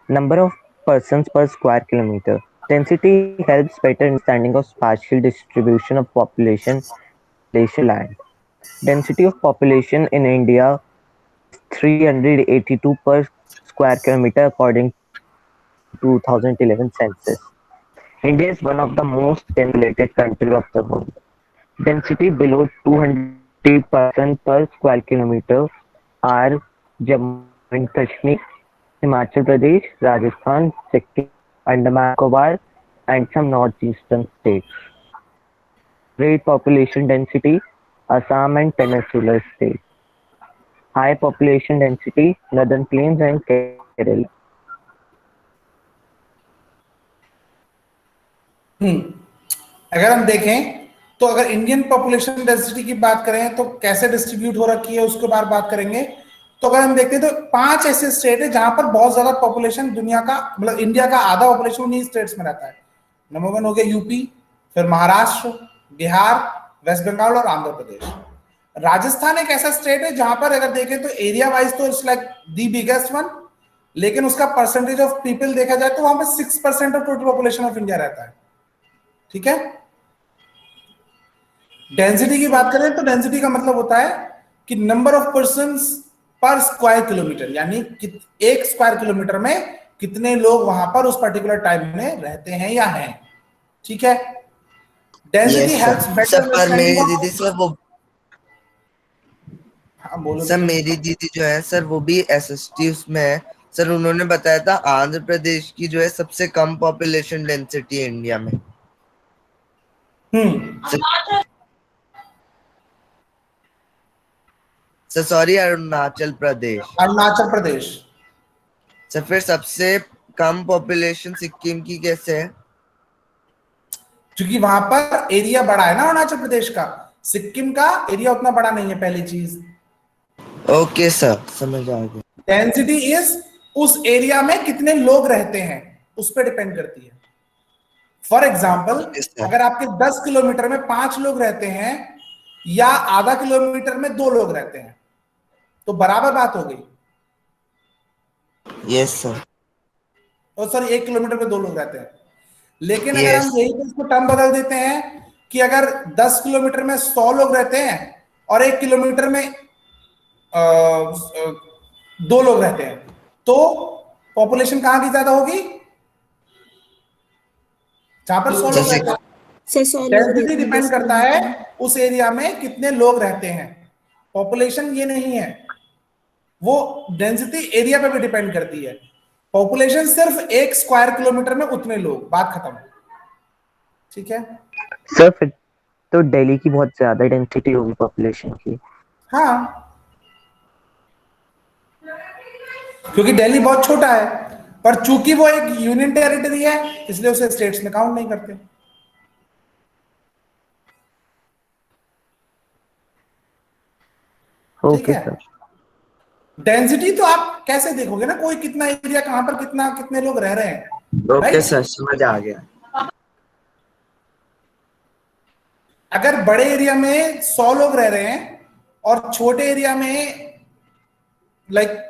Number of persons per square kilometer. Density helps better understanding of spatial distribution of population glacial land. Density of population in India is 382 per square kilometer according to 2011 census. India is one of the most populated countries of the world. Density below 200% per square kilometer are Jammu and Kashmir, Himachal Pradesh, Rajasthan, Sikkim, Andaman Nicobar, and some northeastern states. Great population density, Assam and Peninsular states. High population density, Northern Plains and Kerala. अगर हम देखें तो अगर Indian population density की बात करें तो कैसे डिस्ट्रीब्यूट हो रखी है उसके बारे में बात करेंगे। तो अगर हम देखते हैं तो 5 ऐसे स्टेट है जहां पर बहुत ज्यादा पॉपुलेशन दुनिया का मतलब इंडिया का आधा पॉपुलेशन उन्हीं स्टेट्स में रहता है। नंबर 1 हो गया यूपी, फिर महाराष्ट्र, बिहार, वेस्ट बंगाल और आंध्र प्रदेश। राजस्थान एक ऐसा स्टेट है जहां पर अगर देखें तो एरिया वाइज तो it's like the biggest one, लेकिन उसका परसेंटेज ऑफ पीपल देखा जाए तो वहां पर 6% of total population of India रहता है। ठीक है। डेंसिटी की बात करें तो डेंसिटी का मतलब होता है कि number of person per square kilometre, यानी एक स्क्वायर किलोमीटर में कितने लोग वहां पर उस पर्टिकुलर टाइम में रहते हैं या हैं। ठीक है। Density yes helps sir. Better sir पर मेरी अंडरस्टैंडिंग दीदी ऑफ। सर वो हाँ बोलो सर बेटा। मेरी दीदी जो है सर वो भी एसएसटी उसमें है सर। उन्होंने बताया था आंध्र प्रदेश की जो है सबसे कम पॉपुलेशन डेंसिटी है इंडिया में। हम्म। Sir sorry Arunachal Pradesh. Arunachal Pradesh. Sir फिर सबसे कम पॉपुलेशन सिक्किम की कैसे है? क्योंकि वहां पर एरिया बड़ा है ना अरुणाचल प्रदेश का, सिक्किम का एरिया उतना बड़ा नहीं है पहली चीज। ओके सर समझ आ गया। डेंसिटी इज उस एरिया में कितने लोग रहते हैं उस पर डिपेंड करती है। For example okay sir. अगर आपके 10 किलोमीटर में 5 लोग रहते हैं या आधा किलोमीटर में 2 लोग रहते हैं तो बराबर बात हो गई। Yes sir. और सॉरी 1 किलोमीटर में 2 लोग रहते हैं। लेकिन अगर यस। हम यही तो इसको टर्म बदल देते हैं कि अगर 10 किलोमीटर में 100 लोग रहते हैं और 1 किलोमीटर में 2 लोग रहते हैं तो पॉपुलेशन कहां की ज्यादा होगी? जहां पर 100 लोग रहते हैं। से 100 लोग डेंसिटी रहते हैं डिपेंड 10 करता किलोमीटर है में। उस एरिया में कितने लोग रहते हैं, पॉपुलेशन ये नहीं है। वो डेंसिटी एरिया पे भी डिपेंड करती है। पॉपुलेशन सिर्फ 1 स्क्वायर किलोमीटर में उतने लोग, बात खत्म। ठीक है। सर फिर तो दिल्ली की बहुत ज्यादा डेंसिटी होगी पॉपुलेशन की। हाँ, क्योंकि दिल्ली बहुत छोटा है, पर चूंकि वो एक यूनियन टेरिटरी है इसलिए उसे स्टेट्स में काउंट नहीं करते। ठीक ओके है। सर। डेंसिटी तो आप कैसे देखोगे ना, कोई कितना एरिया कहां पर कितना कितने लोग रह रहे हैं, ओके राइट। सर समझ आ गया। अगर बड़े एरिया में 100 लोग रह रहे हैं और छोटे एरिया में लाइक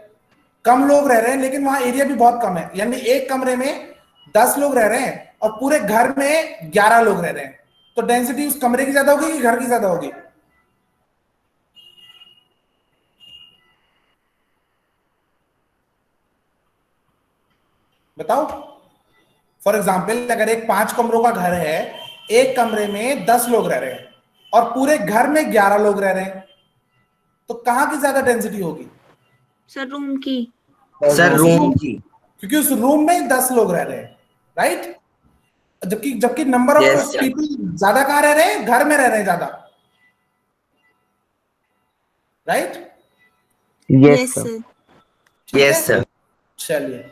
कम लोग रह रहे हैं लेकिन वहां एरिया भी बहुत कम है, यानी एक कमरे में 10 लोग रह रहे हैं और पूरे घर में 11 लोग रह रहे हैं, तो डेंसिटी उस कमरे की ज्यादा होगी कि घर की ज्यादा होगी? बताओ। फॉर एग्जाम्पल अगर एक 5 कमरों का घर है, एक कमरे में 10 लोग रह रहे हैं और पूरे घर में 11 लोग रह रहे हैं, तो कहां की ज्यादा डेंसिटी होगी? सर रूम की। सर रूम की। क्योंकि उस रूम में 10 लोग रह रहे हैं, राइट। जबकि जबकि number Yes, of sir. People ज्यादा कहां रह रहे हैं? घर में रह रहे हैं ज्यादा, right. Yes yes sir. Sir. ठीक है? Yes sir. चलिए,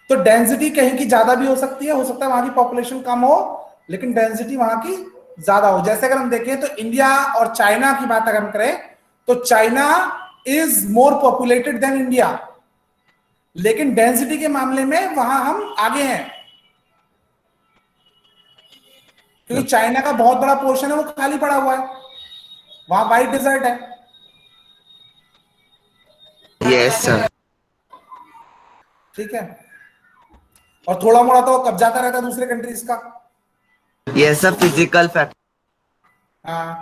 तो डेंसिटी कहीं की ज्यादा भी हो सकती है, हो सकता है वहां की पॉपुलेशन कम हो लेकिन डेंसिटी वहां की ज्यादा हो। जैसे अगर हम देखें तो इंडिया और चाइना की बात अगर हम करें तो China is more populated than India, लेकिन डेंसिटी के मामले में वहां हम आगे हैं, क्योंकि चाइना का बहुत बड़ा पोर्शन है वो खाली पड़ा हुआ है, वहां वाइट डिजर्ट है। Yes sir. ठीक है, और थोड़ा मोड़ा तो कब्जाता रहता है दूसरे कंट्रीज का। Yes sir, physical fact.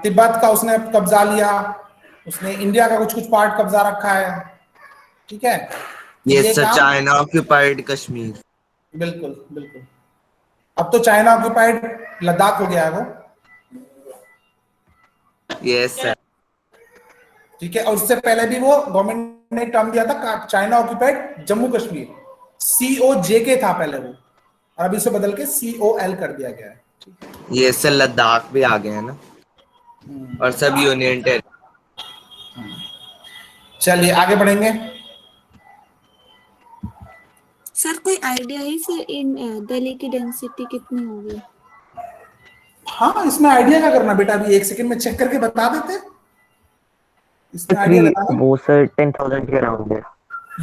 Tibet का उसने कब्जा लिया, उसने इंडिया का कुछ कुछ पार्ट कब्जा रखा है। ठीक है, ये यस सर, काम चाइना ऑक्यूपाइड कश्मीर। बिल्कुल बिल्कुल। अब तो चाइना ऑक्यूपाइड लद्दाख हो गया है वो। Yes sir. ठीक है, और उससे पहले भी वो गवर्नमेंट ने टर्म दिया था China occupied Jammu Kashmir, COJK था पहले वो, और अभी उसे बदल के COL कर दिया गया है। यस सर, लद्दाख भी आ गए हैं ना, और सब यूनियन टेरिटरी। चलिए आगे बढ़ेंगे। सर कोई आइडिया है सर इन दिल्ली की डेंसिटी कितनी होगी? हाँ, इसमें आइडिया क्या करना बेटा, अभी एक सेकंड में चेक करके बता देते, इसमें आइडिया लगाना। वो सर 10,000 के अराउंड है।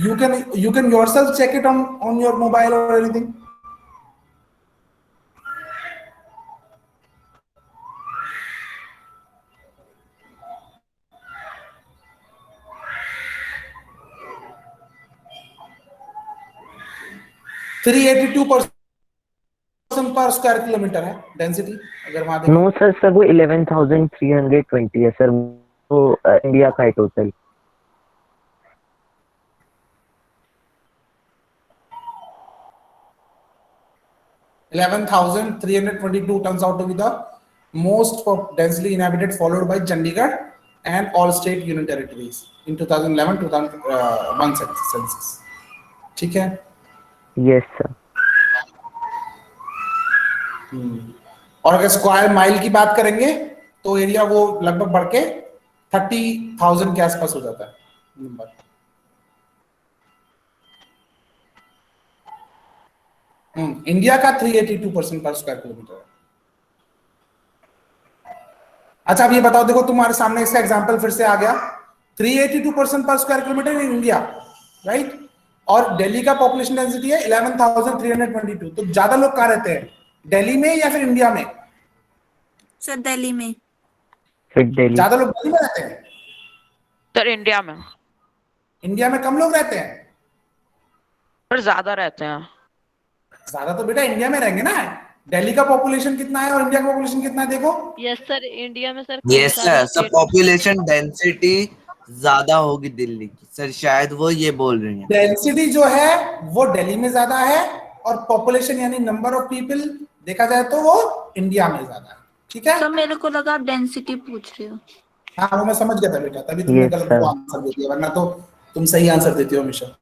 You can yourself check it on your mobile or anything. Three 82% पर स्क्वायर किलोमीटर है डेंसिटी, अगर वहां देखें। नो सर, वो 11,320 है सर, वो इंडिया का है total. $11,322 turns out to be the most densely inhabited, followed by Chandigarh and all state union territories in 2011-2001 census. ठीक है। Yes sir. और अगर स्क्वायर माइल की बात करेंगे तो एरिया वो लगभग बढ़ के 30,000 के आसपास हो जाता है नंबर। इंडिया का 382% पर स्क्वायर किलोमीटर है। अच्छा, अब ये बताओ, देखो तुम्हारे सामने इसका एग्जांपल फिर से आ गया, 382% पर square kilometre in India, right, और दिल्ली का पॉपुलेशन डेंसिटी है 11,322। तो ज्यादा लोग कहाँ रहते हैं, दिल्ली में या फिर इंडिया में? सर दिल्ली में। फिर दिल्ली। ज्यादा लोग दिल्ली में रहते हैं? सर इंडिया में। इंडिया में कम लोग रहते हैं? सर ज्यादा रहते हैं। ज्यादा तो बेटा इंडिया में रहेंगे ना। दिल्ली का पॉपुलेशन कितना है और इंडिया का पॉपुलेशन कितना है, देखो। यस सर, इंडिया में सर यस सर, सब पॉपुलेशन डेंसिटी ज्यादा होगी दिल्ली की सर, शायद वो ये बोल रही हैं। डेंसिटी जो है वो दिल्ली में ज्यादा है, और पॉपुलेशन यानी नंबर ऑफ पीपल देखा जाए तो वो इंडिया में ज्यादा है। ठीक है, सर मेरे को लगा आप डेंसिटी पूछ रहे हो। हाँ वो मैं समझ गया था बेटा, तभी तुमने Yes, गलत sir. को आंसर दे दिया, वरना तो तुम सही आंसर देती हो हमेशा।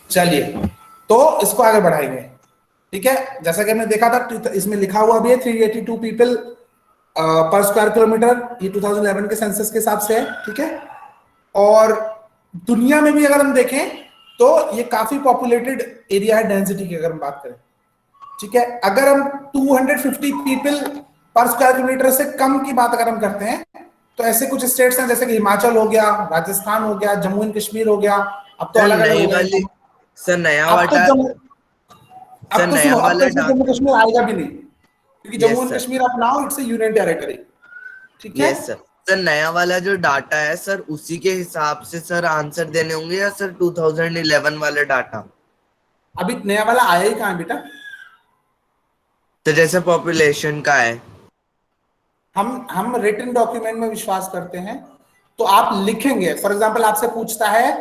चलिए, तो इसको आगे बढ़ाएंगे। ठीक है, जैसा कि हमने देखा था इसमें लिखा हुआ भी है 382 पीपल पर स्क्वायर किलोमीटर, ये 2011 के सेंसस के हिसाब से है। ठीक है, और दुनिया में भी अगर हम देखें तो ये काफी पॉपुलेटेड एरिया है डेंसिटी की अगर हम बात करें। ठीक है, अगर हम 250 पीपल पर स्क्वायर किलोमीटर से कम की बात अगर हम करते हैं तो ऐसे कुछ स्टेट्स हैं जैसे कि हिमाचल हो गया, राजस्थान हो गया, जम्मू एंड कश्मीर हो गया। अब तो अलग अलग हो गए सर नया अब वाला तो सर नया वाला जम्मू कश्मीर आएगा भी नहीं, क्योंकि Yes, Jammu and sir. Kashmir अब now it's a union territory. ठीक है, यस सर। सर नया वाला जो डाटा है सर, उसी के हिसाब से सर आंसर देने होंगे, या सर 2011 वाला डाटा? अभी नया वाला आया ही कहाँ है बेटा? तो जैसे पॉपुलेशन का है, हम रिटन डॉक्यूमेंट में विश्वास करते हैं, तो आप लिखेंगे, फॉर एग्जांपल आपसे पूछता है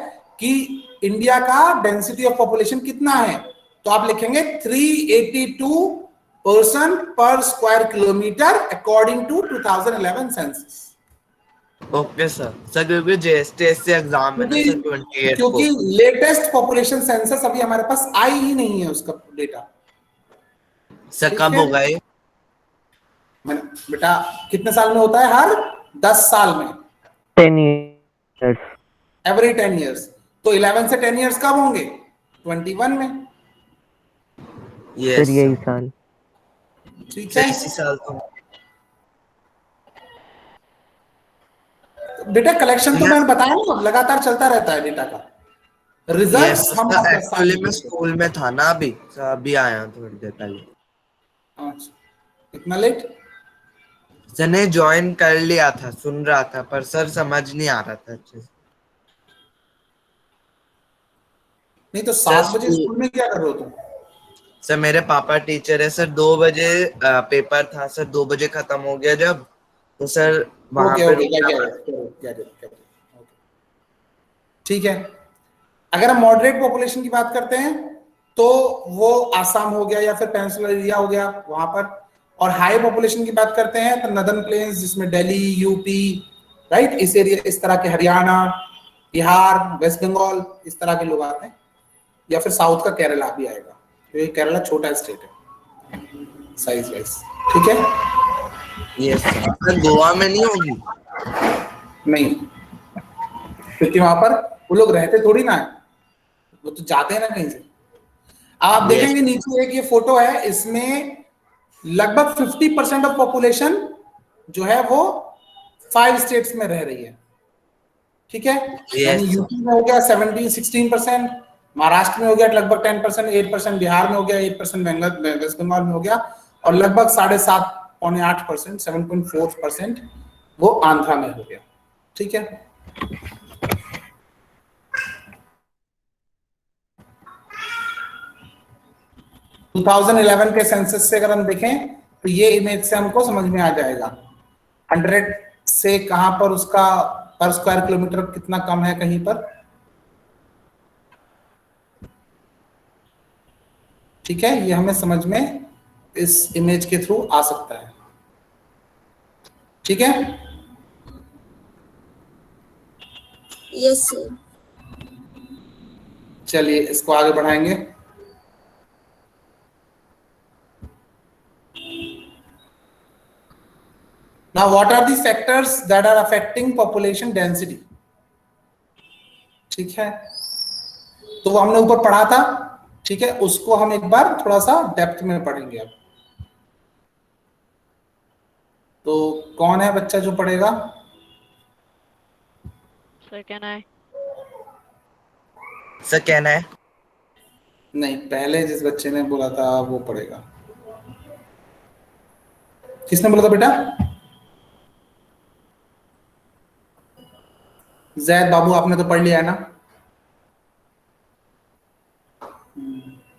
कि इंडिया का डेंसिटी ऑफ पॉपुलेशन कितना है, तो आप लिखेंगे 382 person per square kilometre according to 2011 census. Okay sir. Sir क्योंकि JSTS से एग्जाम है ना सर 28 को। क्योंकि लेटेस्ट पॉपुलेशन सेंसस अभी हमारे पास आई ही नहीं है उसका डेटा। सर कब होगा ये? बेटा कितने साल में होता है? हर 10 साल में, 10 years. Every 10 years। तो 11 से 10 इयर्स कब होंगे? 21 में। यस सर यही साल। ठीक सर है इसी साल तो बेटा, कलेक्शन तो यस मैंने बताया ना, लगातार चलता रहता है डेटा का। यस रिजल्ट्स हम हर 10 साल एक्चुअली में मैं देते हैं। स्कूल में था ना, अभी आया हूँ थोड़ी देर पहले। अच्छा, इतना लेट? सर ने ज्वाइन कर लिया था, सुन रहा था, पर सर समझ नहीं आ रहा था अच्छे से। नहीं तो सर 7 बजे स्कूल स्कूल में क्या कर रहे हो तुम? सर मेरे पापा टीचर है सर। 2 बजे पेपर था सर, 2 बजे खत्म हो गया जब, तो सर वहां ओके पे ओके, रुकना पड़ा। ठीक है। अगर हम मॉडरेट पॉपुलेशन की बात करते हैं तो वो आसाम हो गया या फिर पेनिनसुलर एरिया हो गया वहां पर। और हाई पॉपुलेशन की बात करते हैं तो नदर्न प्लेन्स, जिसमें दिल्ली, यूपी, राइट, इस एरिया, इस तरह के, हरियाणा, बिहार, वेस्ट बंगाल, इस तरह के लोग आते हैं। या फिर साउथ का केरला भी आएगा, क्योंकि केरला छोटा स्टेट है साइज वाइज। ठीक है। यस सर गोवा में नहीं होगी? नहीं, क्योंकि वहां पर वो लोग रहते थोड़ी ना है, वो तो जाते हैं ना कहीं से। आप यस देखेंगे नीचे एक ये फोटो है, इसमें लगभग 50% ऑफ पॉपुलेशन जो है वो 5 स्टेट्स में रह रही है। ठीक है। यानी यस यूपी में हो गया 16%, महाराष्ट्र में हो गया लगभग 10%, 8% बिहार में हो गया, 8% बंगाल, वेस्ट बंगाल में हो गया, और लगभग 7.5 पौने 8%, 7.4% वो आंध्रा में हो गया। ठीक है। 2011 के सेंसस से अगर हम देखें तो ये इमेज से हमको समझ में आ जाएगा 100 से कहां पर उसका पर स्क्वायर किलोमीटर कितना कम है कहीं पर। ठीक है, ये हमें समझ में इस इमेज के थ्रू आ सकता है। ठीक है। Yes sir. चलिए इसको आगे बढ़ाएंगे। Now, what are the factors that are affecting population density? ठीक है, तो वो हमने ऊपर पढ़ा था। ठीक है, उसको हम एक बार थोड़ा सा डेप्थ में पढ़ेंगे अब। तो कौन है बच्चा जो पढ़ेगा? Sir, can I? सर कहना है। नहीं, पहले जिस बच्चे ने बोला था वो पढ़ेगा। किसने बोला था बेटा? जैद बाबू, आपने तो पढ़ लिया है ना।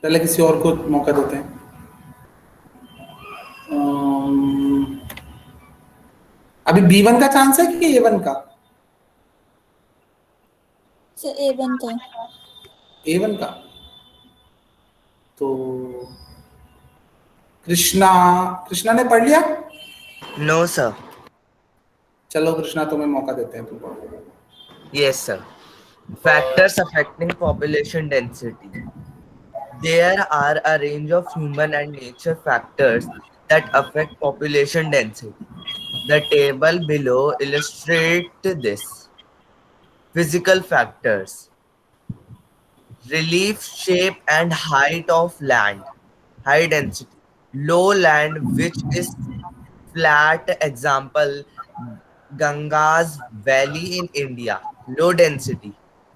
पहले किसी और को मौका देते हैं। अभी B1 का चांस है कि A1 का? सर A1 का। A1 का। तो कृष्णा, कृष्णा ने पढ़ लिया? No sir. चलो कृष्णा, तुम्हें मौका देते हैं, तुम पढ़ो। Yes sir. Factors affecting population density. There are a range of human and nature factors that affect population density. The table below illustrates this. Physical factors: relief, shape, and height of land. High density. Low land, which is flat, example Ganga's Valley in India. Low density.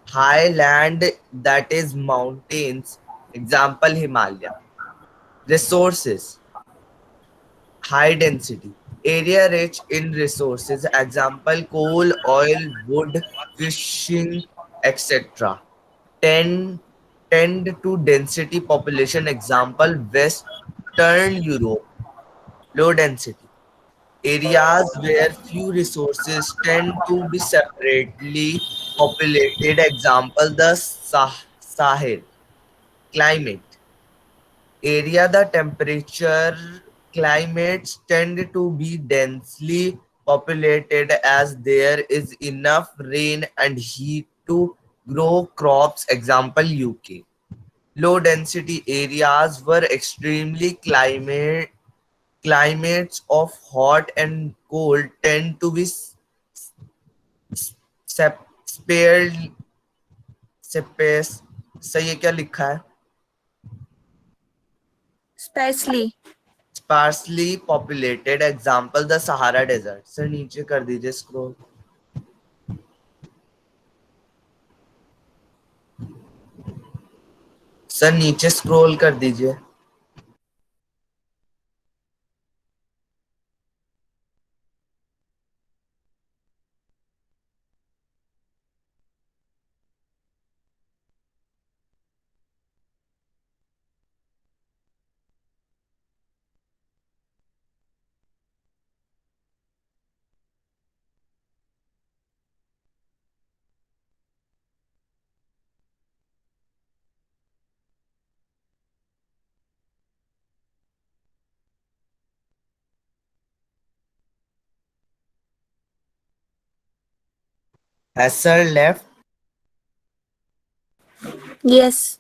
High land, that is mountains, example Himalaya. Resources: high density. Area rich in resources, example coal, oil, wood, fishing, etc. Tend, tend to density population, example Western Europe. Low density. Areas where few resources tend to be separately populated, example the Sahel. Climate. Area the temperature climates tend to be densely populated as there is enough rain and heat to grow crops, example UK. Low density areas were extremely climates of hot and cold tend to be sep- spared, space sir ये क्या लिखा है? Specially. Sparsely populated example the Sahara desert. Sir नीचे कर दीजिए scroll. Sir नीचे scroll कर दीजिए। Has sir left? Yes.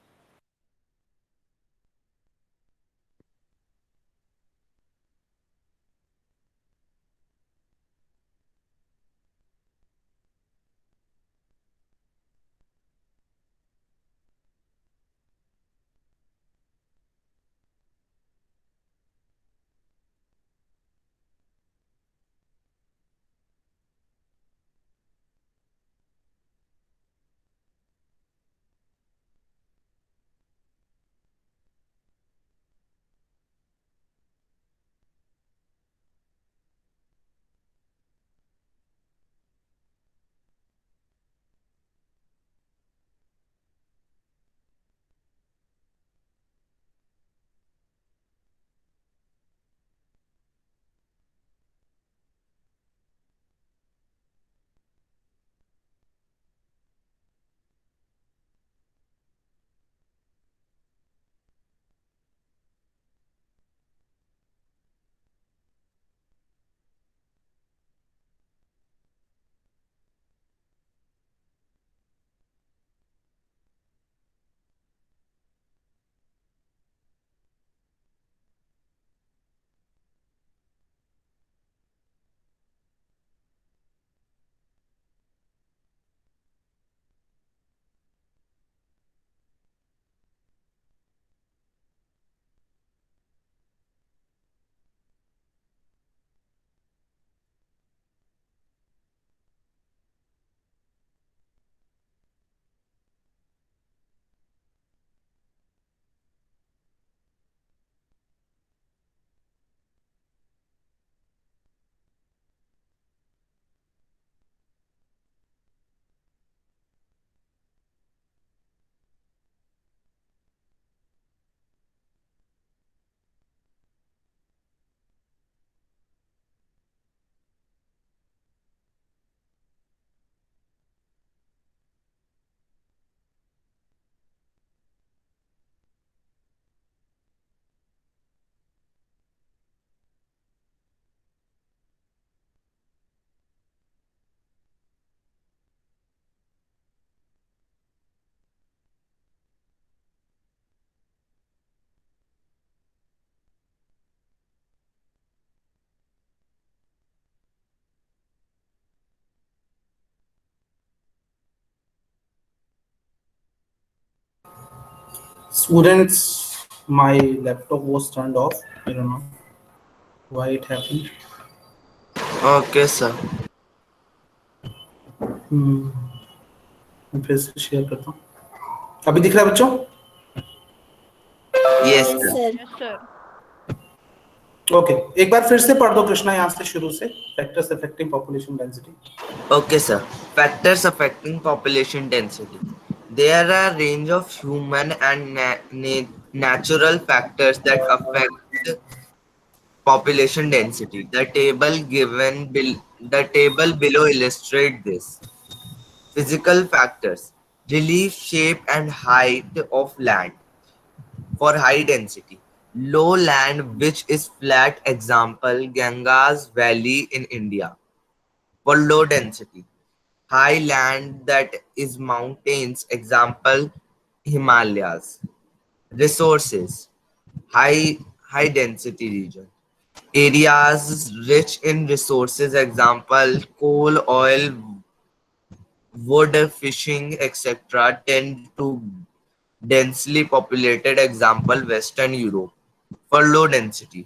Students, my laptop was turned off. I don't know why it happened. Okay sir. मैं फिर से शेयर करता हूँ। अभी दिख रहा है बच्चों? Yes yes sir. Sir. Yes, sir. Okay, एक बार फिर से पढ़ दो कृष्णा यहाँ से शुरू से। Factors affecting population density. Okay sir. Factors affecting population density. There are a range of human and natural factors that affect population density. The table below illustrate this. Physical factors: relief, shape, and height of land. For high density, low land which is flat, example Ganges Valley in India. For low density, high land that is mountains, example Himalayas. Resources: high density region. Areas rich in resources, example coal, oil, wood, fishing, etc., tend to densely populated example Western Europe. For low density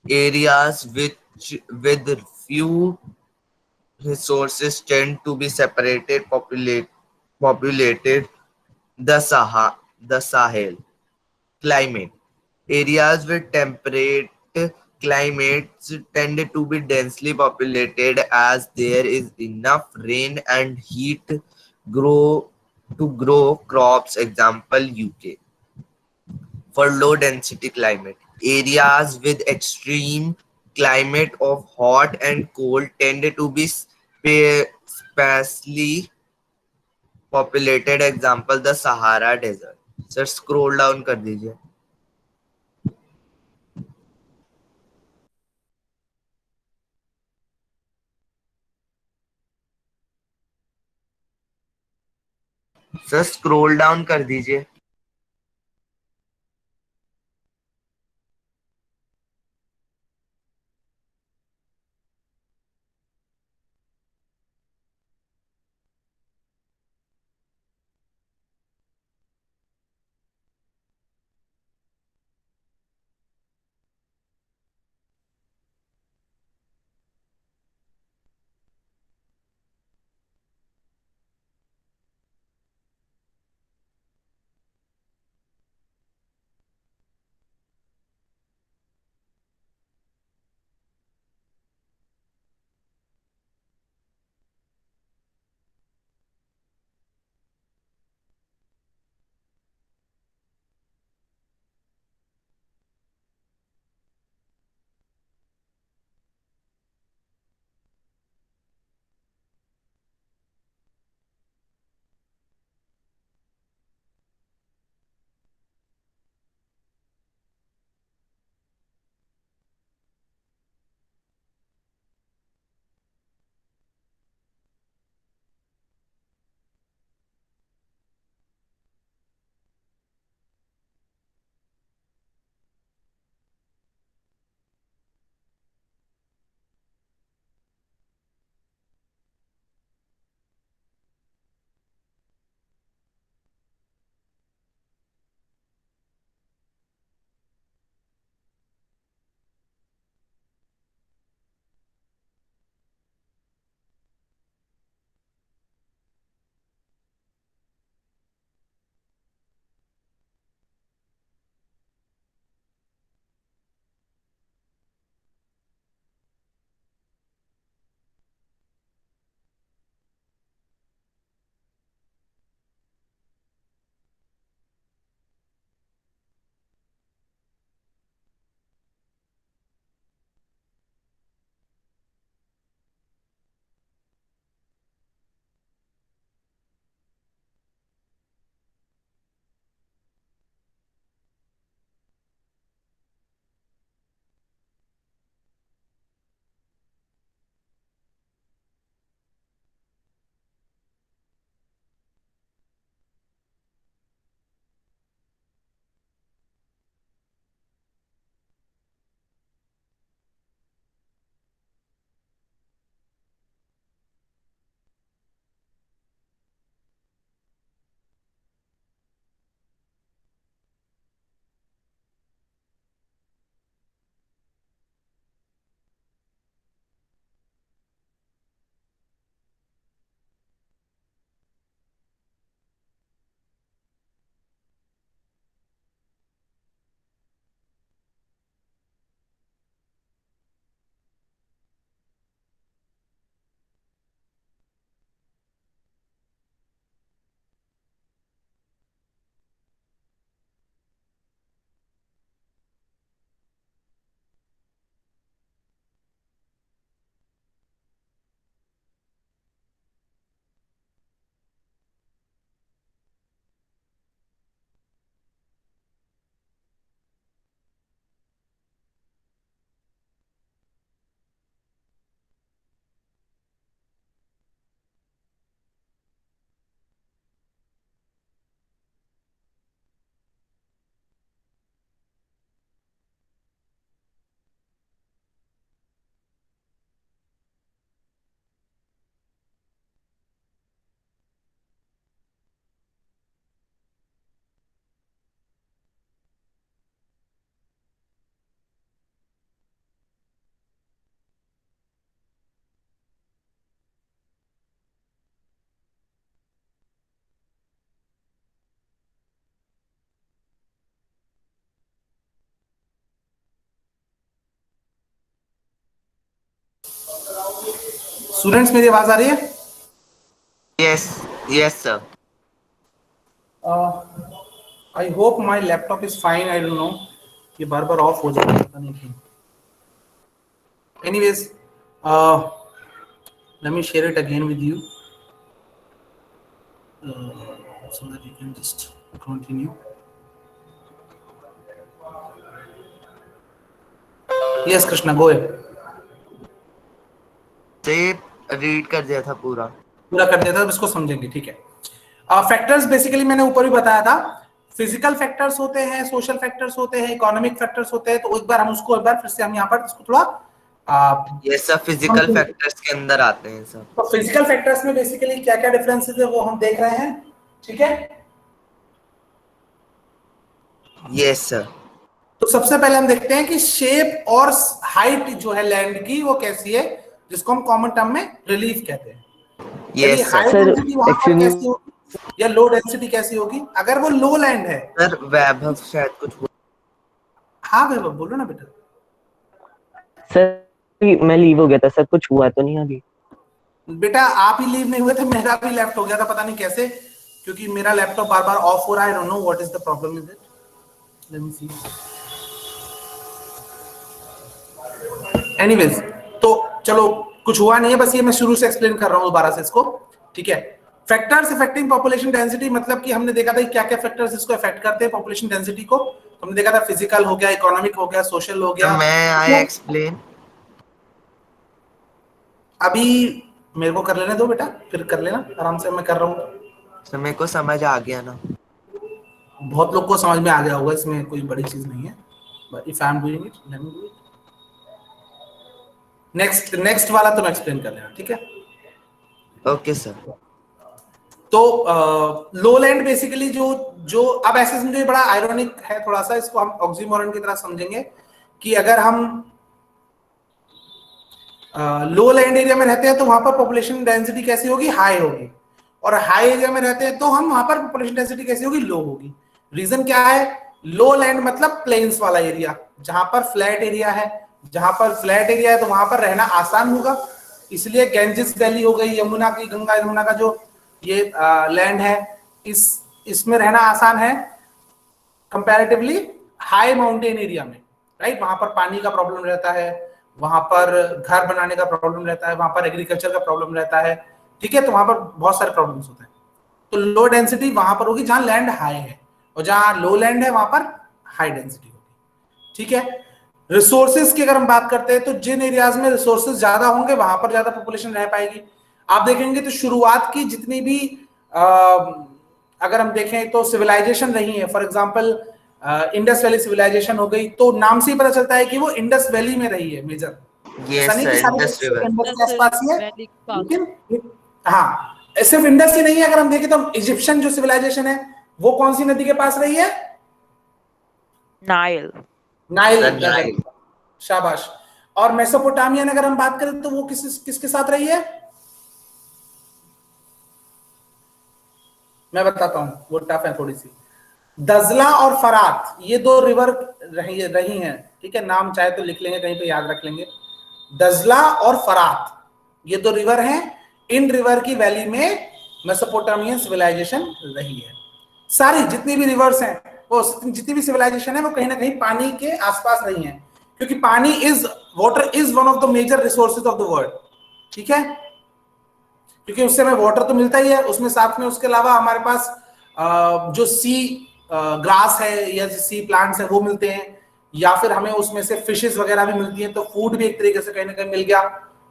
areas with few resources tend to be populated the Sahel climate. Areas with temperate climates tend to be densely populated as there is enough rain and heat grow grow crops. Example UK. For low density climate, areas with extreme climate of hot and cold tend to be sparsely populated. Example the Sahara Desert. Sir scroll down कर दीजिए. Sir scroll down कर दीजिए. Students मेरी आवाज आ रही है? Yes, yes, sir. I hope my laptop is fine, I don't no, ये बार बार of हो जाता है, पता नहीं क्यों। Anyways, let me share it again with you, so that you can just continue. Yes, Krishna, go ahead. से read कर दिया था पूरा। पूरा कर दिया था, अब इसको समझेंगे, ठीक है। फैक्टर्स बेसिकली मैंने ऊपर भी बताया था, फिजिकल फैक्टर्स होते हैं, सोशल फैक्टर्स होते हैं, इकोनॉमिक फैक्टर्स होते हैं। तो एक बार हम उसको एक बार फिर से हम यहाँ पर इसको थोड़ा यस सर, फिजिकल फैक्टर्स के अंदर आते हैं सर। तो फिजिकल फैक्टर्स में बेसिकली क्या क्या डिफरेंसेस है वो हम देख रहे हैं, ठीक है। Yes sir. तो सबसे पहले हम देखते हैं कि शेप और हाइट जो है लैंड की वो कैसी है, जिसको हम कॉमन टर्म में रिलीफ कहते हैं। यदि यस हाई सर। डेंसिटी वहां पर कैसी होगी या लो डेंसिटी कैसी होगी? अगर वो लो लैंड है सर, वैभव शायद कुछ हाँ वैभव बोलो ना बेटा। सर मैं लीव हो गया था सर, कुछ हुआ तो नहीं अभी? बेटा आप ही लीव नहीं हुए थे, मेरा भी लेफ्ट हो गया था, पता नहीं कैसे, क्योंकि मेरा लैपटॉप बार बार ऑफ हो रहा है। I don't know what is the problem with it, let me see. Anyways, तो चलो कुछ हुआ नहीं है, बस ये मैं शुरू से एक्सप्लेन कर रहा हूं दोबारा से इसको, ठीक है। फैक्टर्स अफेक्टिंग पॉपुलेशन डेंसिटी, मतलब कि हमने देखा था क्या क्या फैक्टर्स इसको अफेक्ट करते हैं पॉपुलेशन डेंसिटी को। हमने देखा था फिजिकल हो गया, इकोनॉमिक हो गया, सोशल हो गया। मैं आई एक्सप्लेन। अभी मेरे को कर लेने दो बेटा, फिर कर लेना आराम से, मैं कर रहा हूँ। सर मेरे को समझ आ गया ना। बहुत लोग को समझ में आ गया होगा, इसमें कोई बड़ी चीज नहीं है, but if I am doing it let me do it. Next वाला तुम एक्सप्लेन कर लेना, ठीक है। Okay sir. तो लोलैंड बेसिकली जो जो अब ऐसे समझो, बड़ा आयरॉनिक है थोड़ा सा, इसको हम ऑक्सीमोरन की तरह समझेंगे कि अगर हम लो लैंड एरिया में रहते हैं तो वहां पर पॉपुलेशन डेंसिटी कैसी होगी? हाई होगी। और हाई एरिया में रहते हैं तो हम वहां पर पॉपुलेशन डेंसिटी कैसी होगी? लो होगी। रीजन क्या है? लो लैंड मतलब प्लेन्स वाला एरिया, जहां पर फ्लैट एरिया है, जहां पर फ्लैट एरिया है तो वहां पर रहना आसान होगा। इसलिए गैंजेस वैली हो गई, यमुना की, गंगा यमुना का जो ये लैंड है, इसमें रहना आसान है कंपैरेटिवली हाई माउंटेन एरिया में, राइट। वहां पर पानी का प्रॉब्लम रहता है, वहां पर घर बनाने का प्रॉब्लम रहता है, वहां पर एग्रीकल्चर का प्रॉब्लम रहता है, ठीक है। तो वहां पर बहुत सारे प्रॉब्लम्स होते हैं। तो लो डेंसिटी वहां पर होगी जहां लैंड हाई है, और जहां लो लैंड है वहां पर हाई डेंसिटी होगी, ठीक है। रिसोर्सेज की अगर हम बात करते हैं तो जिन एरियाज में रिसोर्सेज ज्यादा होंगे वहां पर ज्यादा पॉपुलेशन रह पाएगी। आप देखेंगे तो शुरुआत की जितनी भी अगर हम देखें तो सिविलाइजेशन रही है, for example Indus valley civilisation हो गई, तो नाम से ही पता चलता है कि वो इंडस वैली में रही है मेजर। ऐसा नहीं कि सारे इंडस रिवर। इंडस के आसपास ही है, वैली के पास। लेकिन हाँ, सिर्फ इंडस ही नहीं है। अगर हम देखें तो इजिप्शियन जो सिविलाइजेशन है वो कौन सी नदी के पास रही है? नाइल। नाइल, शाबाश। और मेसोपोटामियन अगर हम बात करें तो वो किसके साथ रही है? मैं बताता हूं, वो टफ है थोड़ी सी। दजला और फरात, ये दो रिवर रही हैं, ठीक है। नाम चाहे तो लिख लेंगे, कहीं पे याद रख लेंगे। दजला और फरात ये दो रिवर हैं, इन रिवर की वैली में मेसोपोटामियन सिविलाइजेशन रही है। सारी जितनी भी रिवर्स हैं, वो जितनी भी सिविलाइजेशन है वो कहीं ना कहीं पानी के आसपास रही हैं, क्योंकि पानी water is one of the major resources of the world, ठीक है। क्योंकि उससे हमें वाटर तो मिलता ही है, उसमें साथ में उसके अलावा हमारे पास जो सी ग्रास है या सी प्लांट्स है वो मिलते हैं, या फिर हमें उसमें से फिशेस वगैरह भी मिलती हैं, तो फूड भी एक तरीके से कहीं ना कहीं मिल गया,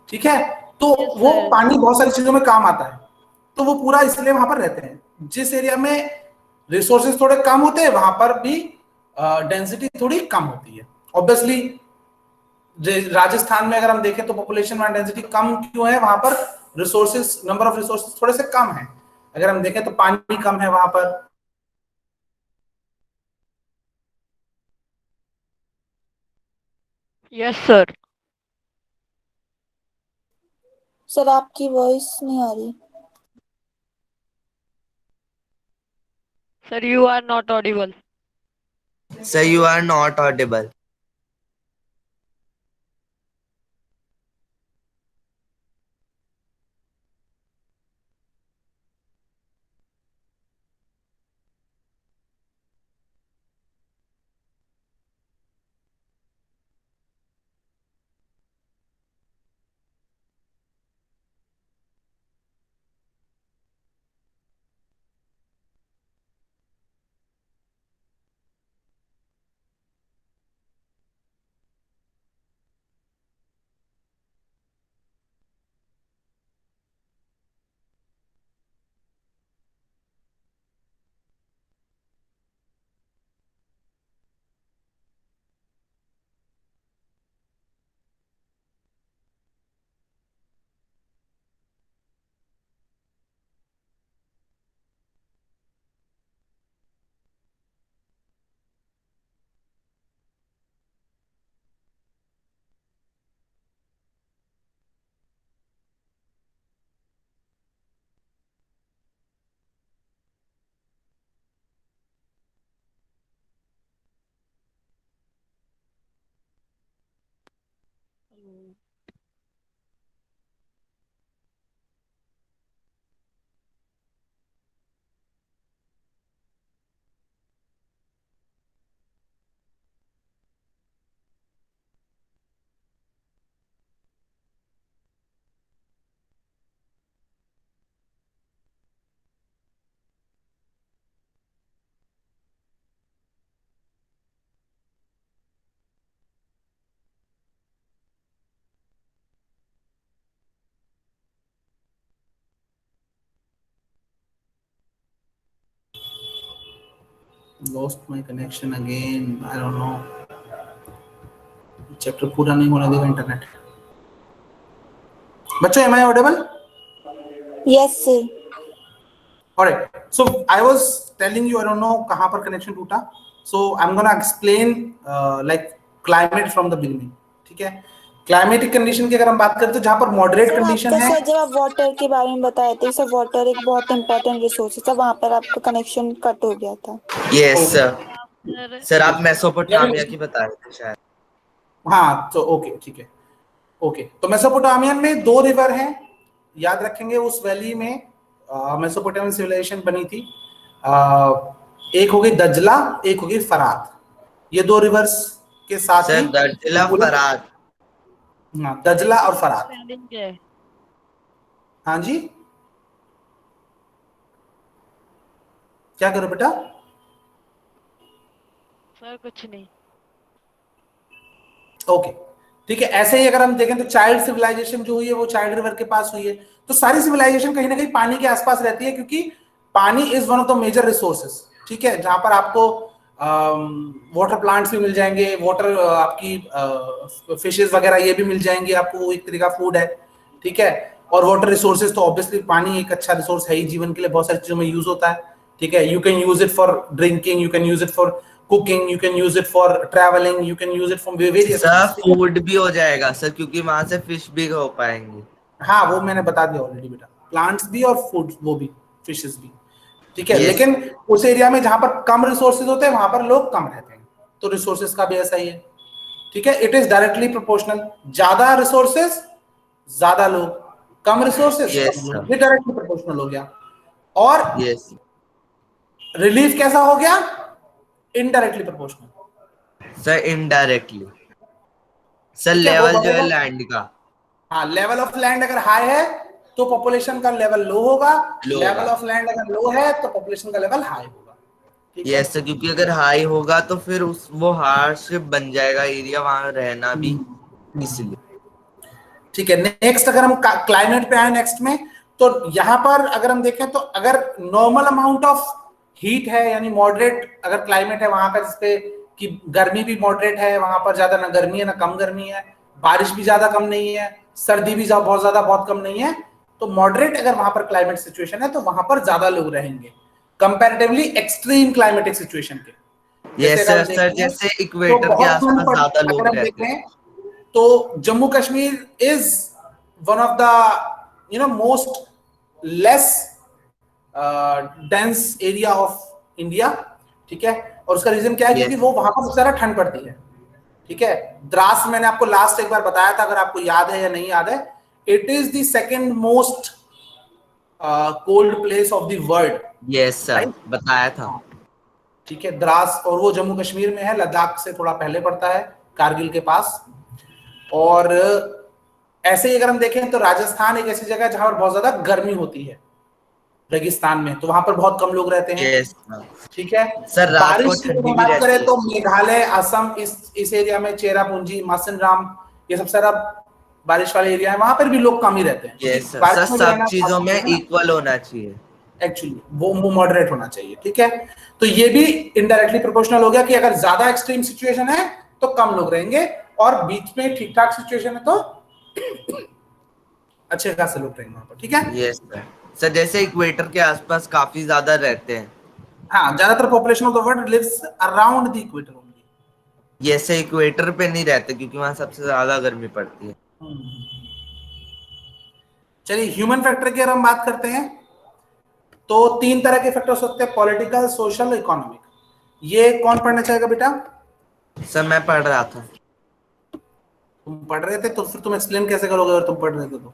ठीक है। तो Yes, वो sir. पानी बहुत सारी चीजों में काम आता है, तो वो पूरा इसलिए वहां पर रहते हैं। जिस एरिया में रिसोर्सेज थोड़े कम होते हैं वहां पर भी डेंसिटी थोड़ी कम होती है। ऑब्वियसली राजस्थान में अगर हम देखें तो पॉपुलेशन वहां डेंसिटी कम क्यों है? वहां पर रिसोर्सेज, नंबर ऑफ रिसोर्सेज थोड़े से कम है। अगर हम देखें तो पानी कम है वहां पर। Yes, sir. सर आपकी वॉइस नहीं आ रही। Sir, you are not audible. Sir, you are not audible. Lost my connection again. I don't know. Chapter पूरा नहीं होने देगा इंटरनेट. बच्चों, am I audible? Yes, sir. Alright. So I was telling you, I don't know कहाँ पर connection टूटा. So I'm gonna explain like climate from the beginning. ठीक है? Climatic condition की अगर हम बात करें तो जहाँ पर moderate सर condition आपका है. सर जब आप वाटर के बारे में बताए थे सर, वाटर एक बहुत इंपॉर्टेंट रिसोर्स है, वहां पर आपका कनेक्शन कट हो गया था. Yes sir. सर सर आप मेसोपोटामिया की बता रहे थे शायद. हाँ तो ओके, ठीक है. ओके, तो मेसोपोटामिया में 2 रिवर हैं, याद रखेंगे. उस वैली में मेसोपोटामियन सिविलाइजेशन बनी थी. एक हो गई दजला, एक हो गई फरात. ये 2 रिवर्स के साथ सर ही दजला फरात. हाँ, दजला और फरात. स्पेलिंग क्या है? हाँ जी, क्या करो बेटा? सर कुछ नहीं. ओके, ठीक है. ऐसे ही अगर हम देखें तो चाइल्ड सिविलाइजेशन जो हुई है वो चाइल्ड रिवर के पास हुई है. तो सारी सिविलाइजेशन कहीं ना कहीं पानी के आसपास रहती है, क्योंकि पानी is one of the major resources. ठीक है, जहां पर आपको वाटर प्लांट्स भी मिल जाएंगे, वाटर आपकी फिशेस वगैरह ये भी मिल जाएंगे आपको, वो एक तरीका फूड है. ठीक है, और वाटर रिसोर्सेज तो ऑब्वियसली पानी एक अच्छा रिसोर्स है ही, जीवन के लिए बहुत सारी चीजों में यूज होता है. ठीक है, you can use it for drinking, you can use it for cooking, you can use it for traveling, you can use it for various sir things. Food भी हो जाएगा सर, क्योंकि वहां से फिश भी हो पाएंगे. हाँ, वो मैंने बता दिया ऑलरेडी बेटा. प्लांट्स भी और फूड वो भी, फिशेस भी. ठीक है, Yes. लेकिन उस एरिया में जहां पर कम रिसोर्सेज होते हैं वहां पर लोग कम रहते हैं, तो रिसोर्सेज का भी ऐसा ही है. ठीक है, इट इज डायरेक्टली प्रोपोर्शनल. ज्यादा रिसोर्सेज ज्यादा लोग, कम रिसोर्सेज Yes, कम लोग, sir. ये डायरेक्टली प्रोपोर्शनल हो गया. और यस रिलीफ कैसा हो गया? Indirectly proportional. Sir. Indirectly sir, ठीक है, वो लेवल जो है बढ़ेगा. लैंड का. हाँ, लेवल ऑफ लैंड अगर हाई है तो पॉपुलेशन का लेवल लो होगा. Low लेवल होगा. ऑफ लैंड अगर लो है तो पॉपुलेशन का लेवल हाई होगा. ठीक है, यस सर, क्योंकि अगर हाई होगा तो फिर उस वो हार्डशिप बन जाएगा एरिया, वहां रहना भी, इसलिए. ठीक है. नेक्स्ट अगर हम क्लाइमेट पे आए नेक्स्ट में, तो यहाँ पर अगर हम देखें तो अगर नॉर्मल अमाउंट ऑफ हीट है, यानी मॉडरेट अगर क्लाइमेट है वहां पर, जिसपे कि गर्मी भी मॉडरेट है वहां पर, ज्यादा ना गर्मी है ना कम गर्मी है, बारिश भी ज्यादा कम नहीं है, सर्दी भी बहुत ज्यादा बहुत कम नहीं है, तो मॉडरेट अगर वहां पर क्लाइमेट सिचुएशन है तो वहां पर ज्यादा लोग रहेंगे कंपैरेटिवली एक्सट्रीम क्लाइमेटिक सिचुएशन के. यस अगर हम सर. सर देखें जैसे तो इक्वेटर के बहुत कम आसपास ज्यादा अगर लोग हम रहते हैं. देखें तो Jammu Kashmir is one of the most less dense area of India. ठीक है, और उसका रीजन क्या है? Yes. क्योंकि वो वहां पर सबसे ज्यादा ठंड पड़ती है. ठीक है, द्रास मैंने आपको लास्ट एक बार बताया था, अगर आपको याद है या नहीं याद है, it is the second most cold place of the world. Yes sir, बताया था. ठीक है, द्रास, और वो जम्मू कश्मीर में है, लद्दाख से थोड़ा पहले पड़ता है, कारगिल के पास. और ऐसे ही अगर हम देखें तो राजस्थान एक ऐसी जगह है जहां पर बहुत ज्यादा गर्मी होती है, रेगिस्तान में, तो वहां पर बहुत कम लोग रहते हैं. यस ठीक है, सर. रात को बारिश की ठंडी भी बात रहती करें है. तो मेघालय, असम, इस एरिया में चेरापूंजी, मासिनराम, ये सबसे ज्यादा बारिश वाले एरिया है, वहां पर भी लोग कम ही रहते हैं. Yes sir. बारिश सर में भी सब रहना चीजों में possible है ना? इक्वल होना चाहिए. एक्चुअली वो मॉडरेट होना चाहिए. ठीक है, तो ये भी इनडायरेक्टली प्रोपोर्शनल हो गया कि अगर ज्यादा एक्सट्रीम सिचुएशन है तो कम लोग रहेंगे, और बीच में ठीक ठाक सिचुएशन है तो अच्छे खासे लोग रहेंगे वहां पर. ठीक है, यस सर. सर जैसे इक्वेटर के आसपास काफी ज्यादा रहते हैं. हाँ, ज्यादातर population of the world lives around the equator only. जैसे इक्वेटर पे नहीं रहते क्योंकि वहां सबसे ज्यादा गर्मी पड़ती है. चलिए, ह्यूमन फैक्टर की अगर हम बात करते हैं तो 3 तरह के फैक्टर्स होते हैं: पॉलिटिकल, सोशल, इकोनॉमिक. ये कौन पढ़ना चाहेगा बेटा? सर मैं पढ़ रहा था. तुम पढ़ रहे थे तो फिर तुम एक्सप्लेन कैसे करोगे अगर तुम पढ़ रहे थे तो?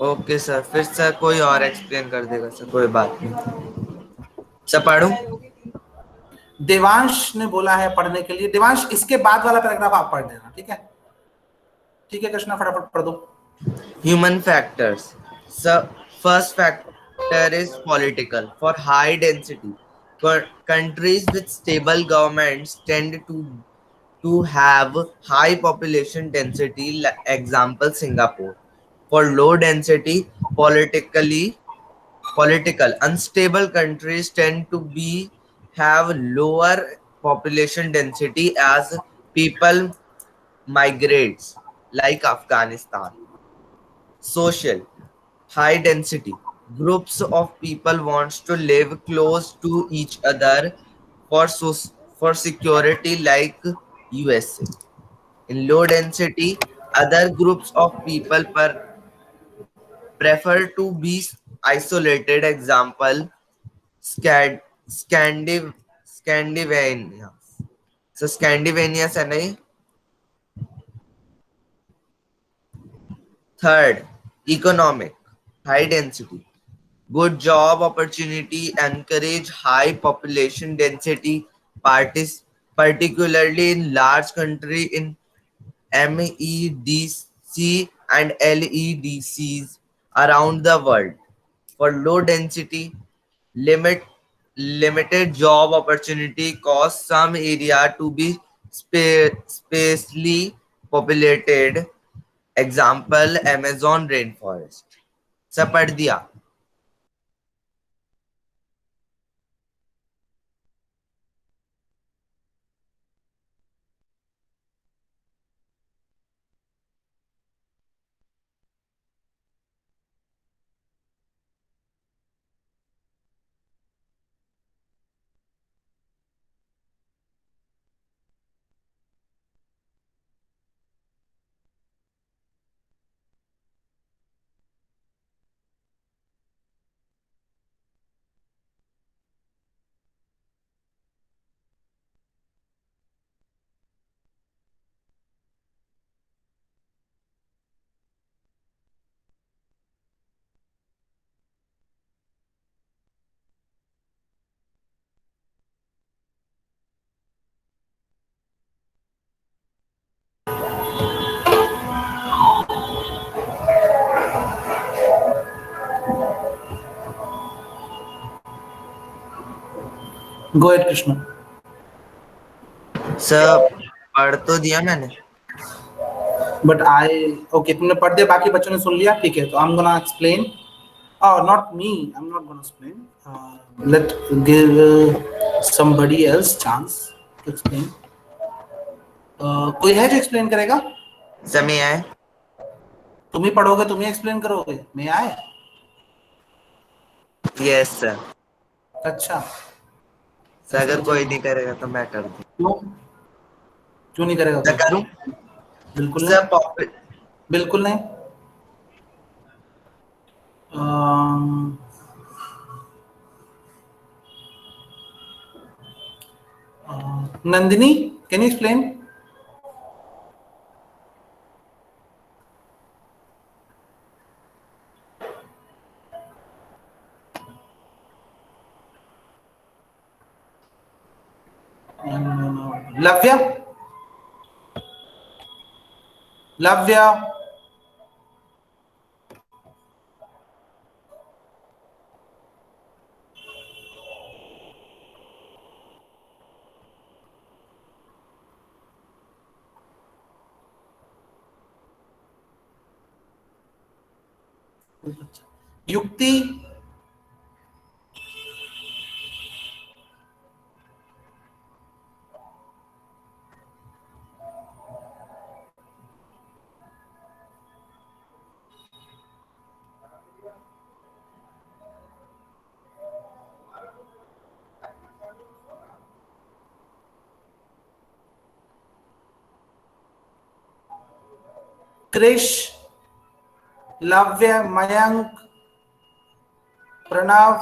ओके सर, फिर सर कोई और एक्सप्लेन कर देगा सर, कोई बात नहीं। सर पढ़ूं? देवांश ने बोला है पढ़ने के लिए। देवांश इसके बाद वाला पैराग्राफ आप पढ़ लेना, ठीक है? ठीक है कृष्णा, फटाफट पढ़ दो। Human factors. So, first factor is political. For high density, countries with stable governments tend to have high population density. Example Singapore. For low density, political unstable countries tend to be have lower population density as people migrates, like Afghanistan. Social, high density groups of people wants to live close to each other for for security, like USA. In low density, other groups of people prefer to be isolated. Example, Scandinavia. So Scandinavia से नहीं. Third, economic, high density. Good job opportunity encourage high population density, particularly in large country in MEDC and LEDCs around the world. For low density, limit limited job opportunity cause some area to be sparsely populated. Example, Amazon rainforest. सब पढ़ दिया? Go at Krishna. Sir पढ़ तो दिया मैंने। But I okay, तुमने पढ़ दिया, बाकी बच्चों ने सुन लिया, ठीक है? तो I am gonna explain, not me, I am not gonna explain, let give somebody else chance to explain. कोई है जो एक्सप्लेन करेगा? समय आए। तुम ही पढ़ोगे, तुम ही एक्सप्लेन करोगे, मैं आए? Yes sir. अच्छा सर अगर कोई नहीं करेगा तो मैं कर दूं। क्यों? क्यों नहीं करेगा मैं कोई? करूं? बिल्कुल सर नहीं, बिल्कुल नहीं। Nandini, can you explain? Lavya, Lavya, युक्ति, क्रिश, लव्य, मयंक, प्रणव,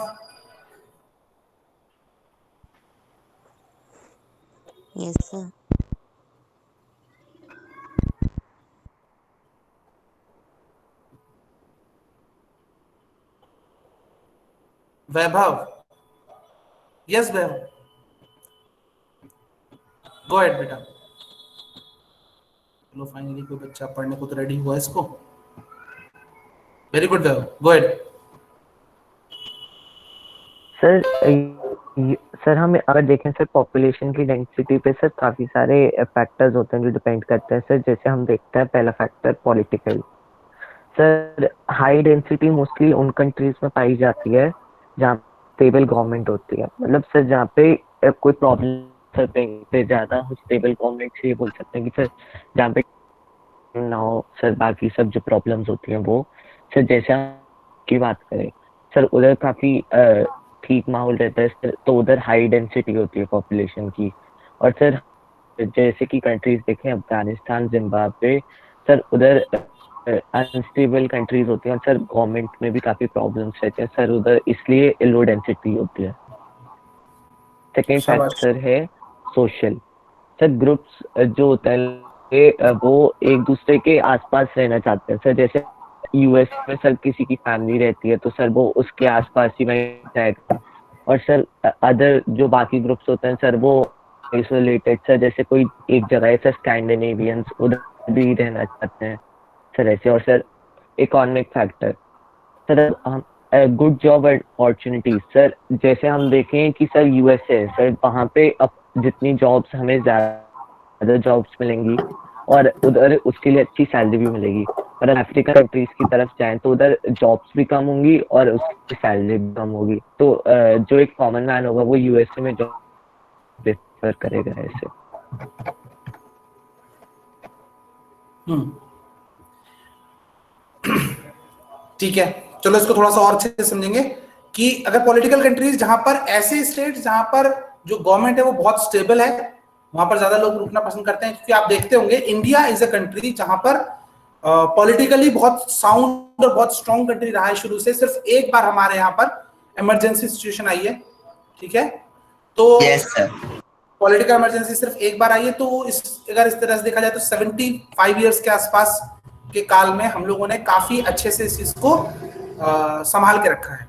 Yes, sir. वैभव, यस वैभव, गो अहेड बेटा। चलो फाइनली कोई बच्चा पढ़ने को तो रेडी हुआ है इसको। वेरी गुड वैभव, गो अहेड। सर सर हम अगर देखें सर पॉपुलेशन की डेंसिटी पे सर काफी सारे फैक्टर्स होते हैं जो डिपेंड करते हैं सर। जैसे हम देखते हैं पहला factor political. Sir high density mostly उन कंट्रीज में पाई जाती है जहाँ स्टेबल गवर्नमेंट होती है। मतलब सर जहाँ पे कोई प्रॉब्लम सर पे ज्यादा स्टेबल गवर्नमेंट से ये बोल सकते हैं कि सर जहाँ पे ना हो सर बाकी सब जो प्रॉब्लम्स होती हैं वो। सर जैसे हम की बात करें सर उधर काफी ठीक माहौल रहता है सर, तो उधर हाई डेंसिटी होती है पॉपुलेशन की। और सर जैसे कि कंट्रीज देखें अफगानिस्तान, जिम्बाब्वे, सर उधर अनस्टेबल कंट्रीज होती हैं और सर गवर्नमेंट में भी काफी प्रॉब्लम्स रहते हैं सर उधर, इसलिए लो डेंसिटी होती है। सेकेंड फैक्टर है सोशल। सर ग्रुप्स जो होता है वो एक दूसरे के आसपास रहना चाहते हैं सर। जैसे यूएस में सर किसी की फैमिली रहती है तो सर वो उसके आसपास ही वहीं जाएगा। और सर अदर जो बाकी ग्रुप्स होते हैं सर वो आइसोलेटेड सर, जैसे कोई एक जगह है सर स्कैंडिनेवियंस उधर भी रहना चाहते हैं सर ऐसे। और सर इकोनॉमिक फैक्टर सर हम गुड जॉब अपॉर्चुनिटीज सर, जैसे हम देखें कि सर यूएसए सर वहाँ पे अब जितनी जॉब्स हमें ज्यादा जॉब्स मिलेंगी और उधर उसके लिए अच्छी सैलरी भी मिलेगी। और अफ्रीकन कंट्रीज की तरफ जाएं तो उधर जॉब्स भी कम होंगी और उसकी सैलरी भी कम होगी। तो जो एक कॉमन मैन होगा वो यूएसए में जॉब प्रेफर करेगा ऐसे। ठीक है, चलो इसको थोड़ा सा और अच्छे से समझेंगे कि अगर पॉलिटिकल कंट्रीज जहां पर ऐसे स्टेट जहां पर जो गवर्नमेंट है वो बहुत स्टेबल है वहां पर ज्यादा लोग रुकना पसंद करते हैं। क्योंकि आप देखते होंगे इंडिया इज अ कंट्री जहां पर पॉलिटिकली बहुत साउंड और बहुत स्ट्रॉन्ग कंट्री रहा है शुरू से। सिर्फ एक बार हमारे यहाँ पर इमरजेंसी सिचुएशन आई है, ठीक है, तो पॉलिटिकल इमरजेंसी सिर्फ एक बार आई है। तो अगर इस तरह से देखा जाए तो 75 ईयर्स के आसपास के काल में हम लोगों ने काफी अच्छे से इस चीज को संभाल के रखा है।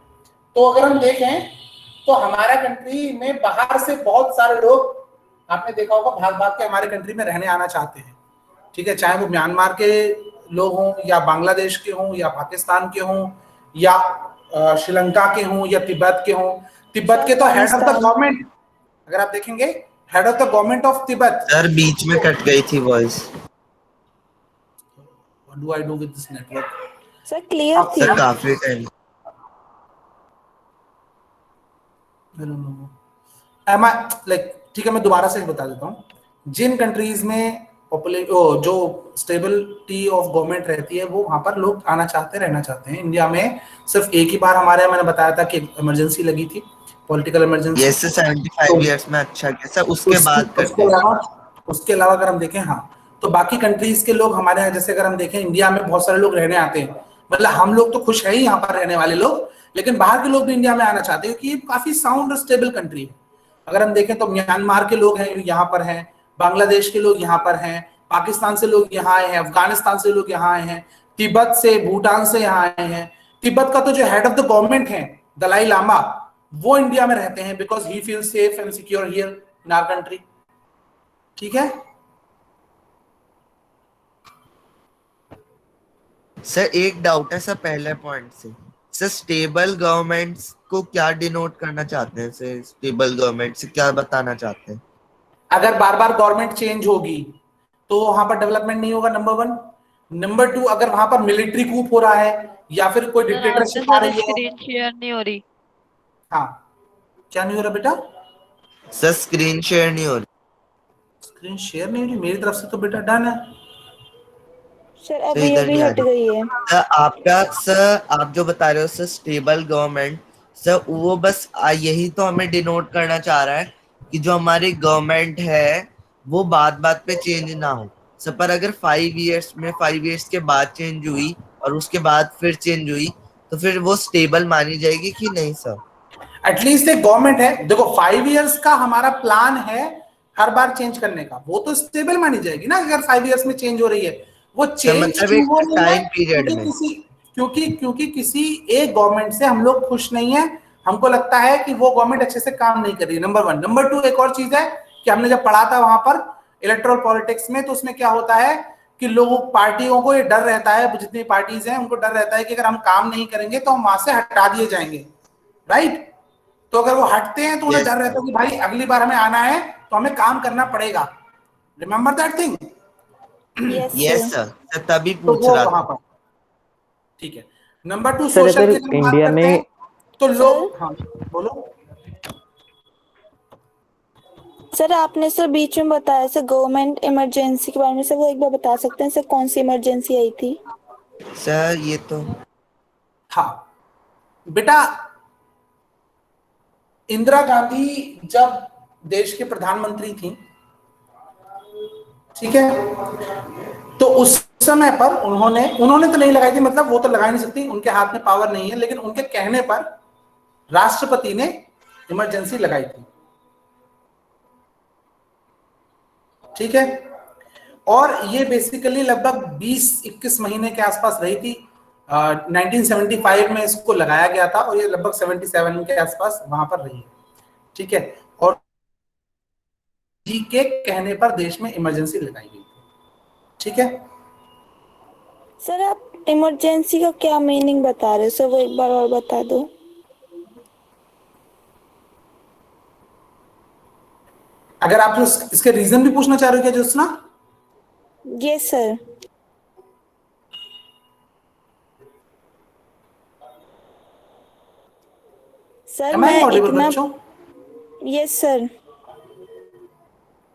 तो अगर हम देखें तो हमारा कंट्री में बाहर से बहुत सारे लोग, आपने देखा होगा, भाग भाग के हमारे कंट्री में रहने आना चाहते हैं, ठीक है, चाहे वो म्यांमार के लोग हों या बांग्लादेश के हों या पाकिस्तान के हों या श्रीलंका के हों या तिब्बत के हों। तिब्बत के तो हेड ऑफ द गवर्नमेंट, अगर आप देखेंगे head of the government of Tibet. Sir बीच में कट गई थी voice. What do I do with this network? Sir clear थी। सर काफी टाइम ठीक है, मैं दोबारा से बता देता हूँ। जिन कंट्रीज में जो स्टेबिलिटी ऑफ गवर्नमेंट रहती है वो वहां पर लोग आना चाहते हैं, रहना चाहते हैं। इंडिया में सिर्फ एक ही बार हमारे यहाँ मैंने बताया था कि इमरजेंसी लगी थी, पॉलिटिकल इमरजेंसी। ये 75 इयर्स में अच्छा किया सर, उसके बाद उसके अलावा अगर हम देखें, हाँ, तो बाकी कंट्रीज के लोग हमारे यहाँ, जैसे अगर हम देखें इंडिया में बहुत सारे लोग रहने आते हैं। मतलब हम लोग तो खुश है ही यहाँ पर रहने वाले लोग, लेकिन बाहर के लोग भी इंडिया में आना चाहते हैं क्योंकि ये काफी साउंड और स्टेबल कंट्री है। अगर हम देखें तो म्यांमार के लोग हैं यहाँ पर हैं, बांग्लादेश के लोग यहाँ पर हैं, पाकिस्तान से लोग यहाँ आए हैं, अफगानिस्तान से लोग यहाँ आए हैं, तिब्बत से, भूटान से यहाँ आए हैं। तिब्बत का तो जो हेड ऑफ द गवर्नमेंट है दलाई लामा, वो इंडिया में रहते हैं because he feel safe and secure here in our country, ठीक है। सर एक डाउट है सर पहले पॉइंट से, सर स्टेबल गवर्नमेंट्स को क्या डिनोट करना चाहते हैं सर? स्टेबल गवर्नमेंट से क्या बताना चाहते हैं? अगर बार बार गवर्नमेंट चेंज होगी तो वहां पर डेवलपमेंट नहीं होगा, नंबर 1। नंबर 2, अगर वहां पर मिलिट्री कूप हो रहा है या फिर कोई डिक्टेटरशिप आ रही है। स्क्रीन शेयर नहीं हो रही। हाँ, क्या नहीं हो रहा बेटा? सर स्क्रीन शेयर नहीं हो रही। स्क्रीन शेयर नहीं हो रही मेरी तरफ से तो बेटा डन है सर। अभी अभी हट गई है सर। आपका सर आप जो बता रहे हो सर स्टेबल गवर्नमेंट, सर वो बस यही तो हमें डिनोट करना चाह रहा है कि जो हमारी गवर्नमेंट है वो बात बात पे चेंज ना हो सर। पर अगर 5 इयर्स के बाद चेंज हुई और उसके बाद फिर चेंज हुई तो फिर वो स्टेबल मानी जाएगी कि नहीं सर? एटलीस्ट एक गवर्नमेंट है, देखो 5 इयर्स का हमारा प्लान है हर बार चेंज करने का, वो तो स्टेबल मानी जाएगी ना। अगर 5 इयर्स में चेंज हो रही है वो चेंज मतलब एक टाइम पीरियड में, क्योंकि किसी एक गवर्नमेंट से हम लोग खुश नहीं है, हमको लगता है कि वो गवर्नमेंट अच्छे से काम नहीं कर रही है, नंबर 1। नंबर 2, एक और चीज है कि हमने जब पढ़ा था वहां पर इलेक्टोरल पॉलिटिक्स में, तो उसमें क्या होता है कि लोगों पार्टियों को ये डर रहता है, जितनी पार्टीज हैं उनको डर रहता है कि अगर हम काम नहीं करेंगे तो हम वहां से हटा दिए जाएंगे, राइट। तो अगर वो हटते हैं तो उन्हें Yes, डर रहता sir. है कि भाई अगली बार हमें आना है तो हमें काम करना पड़ेगा। Remember that thing. Yes Yes, sir. sir. मैं तभी तो पूछ वो रहा वहां था. पर ठीक है। नंबर 2, सर सोशल अगर की जब बात इंडिया करते हैं में तो सर लोग, हाँ बोलो। सर आपने सर बीच में बताया सर गवर्नमेंट इमरजेंसी के बारे में, सर वो एक बार बता सकते हैं सर कौन सी इमरजेंसी आई थी? सर ये तो हाँ बेटा, इंदिरा गांधी जब देश के प्रधानमंत्री थी, ठीक है, तो उस समय पर उन्होंने तो नहीं लगाई थी, मतलब वो तो लगा नहीं सकती, उनके हाथ में पावर नहीं है, लेकिन उनके कहने पर राष्ट्रपति ने इमरजेंसी लगाई थी, ठीक है। और ये बेसिकली लगभग 20-21 महीने के आसपास रही थी। 1975 में इसको लगाया गया था और ये लगभग 77 के आसपास वहां पर रही है, ठीक है। और जी के कहने पर देश में इमरजेंसी लगाई गई थी, ठीक है। सर आप इमरजेंसी का क्या मीनिंग बता रहे हो सर, वो एक बार और बता दो। अगर आप इसके रीजन भी पूछना चाह रहे हो क्या Jyotsna? Yes sir. Sir am I मैं ऑडिबल इतना, बच्चों? Yes sir.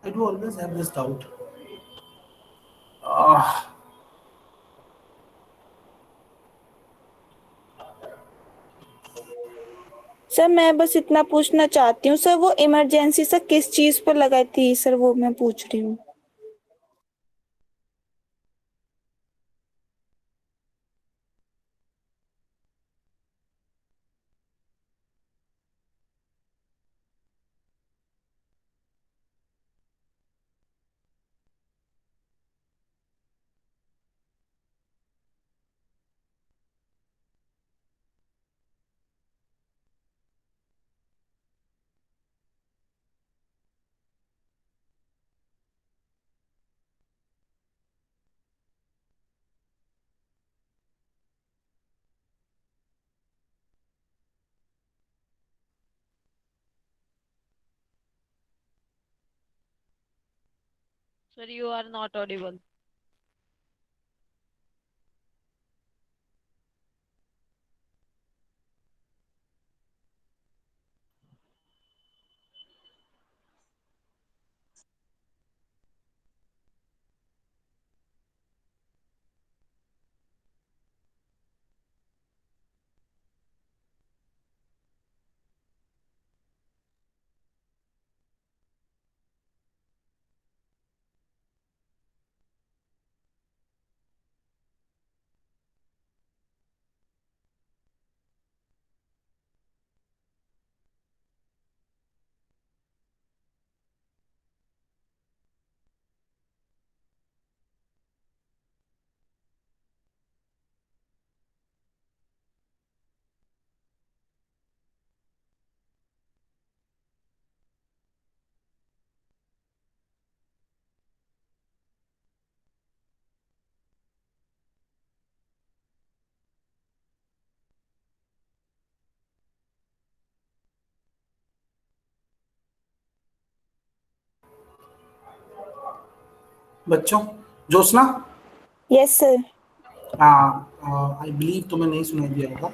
I do always have this doubt. Sir मैं बस इतना पूछना चाहती हूँ सर, वो इमरजेंसी सर किस चीज पर लगाई थी सर, वो मैं पूछ रही हूँ। Sir, you are not audible. बच्चों, ज्योत्सना, यस सर। हाँ आई बिलीव तुम्हें नहीं सुनाई दिया होगा।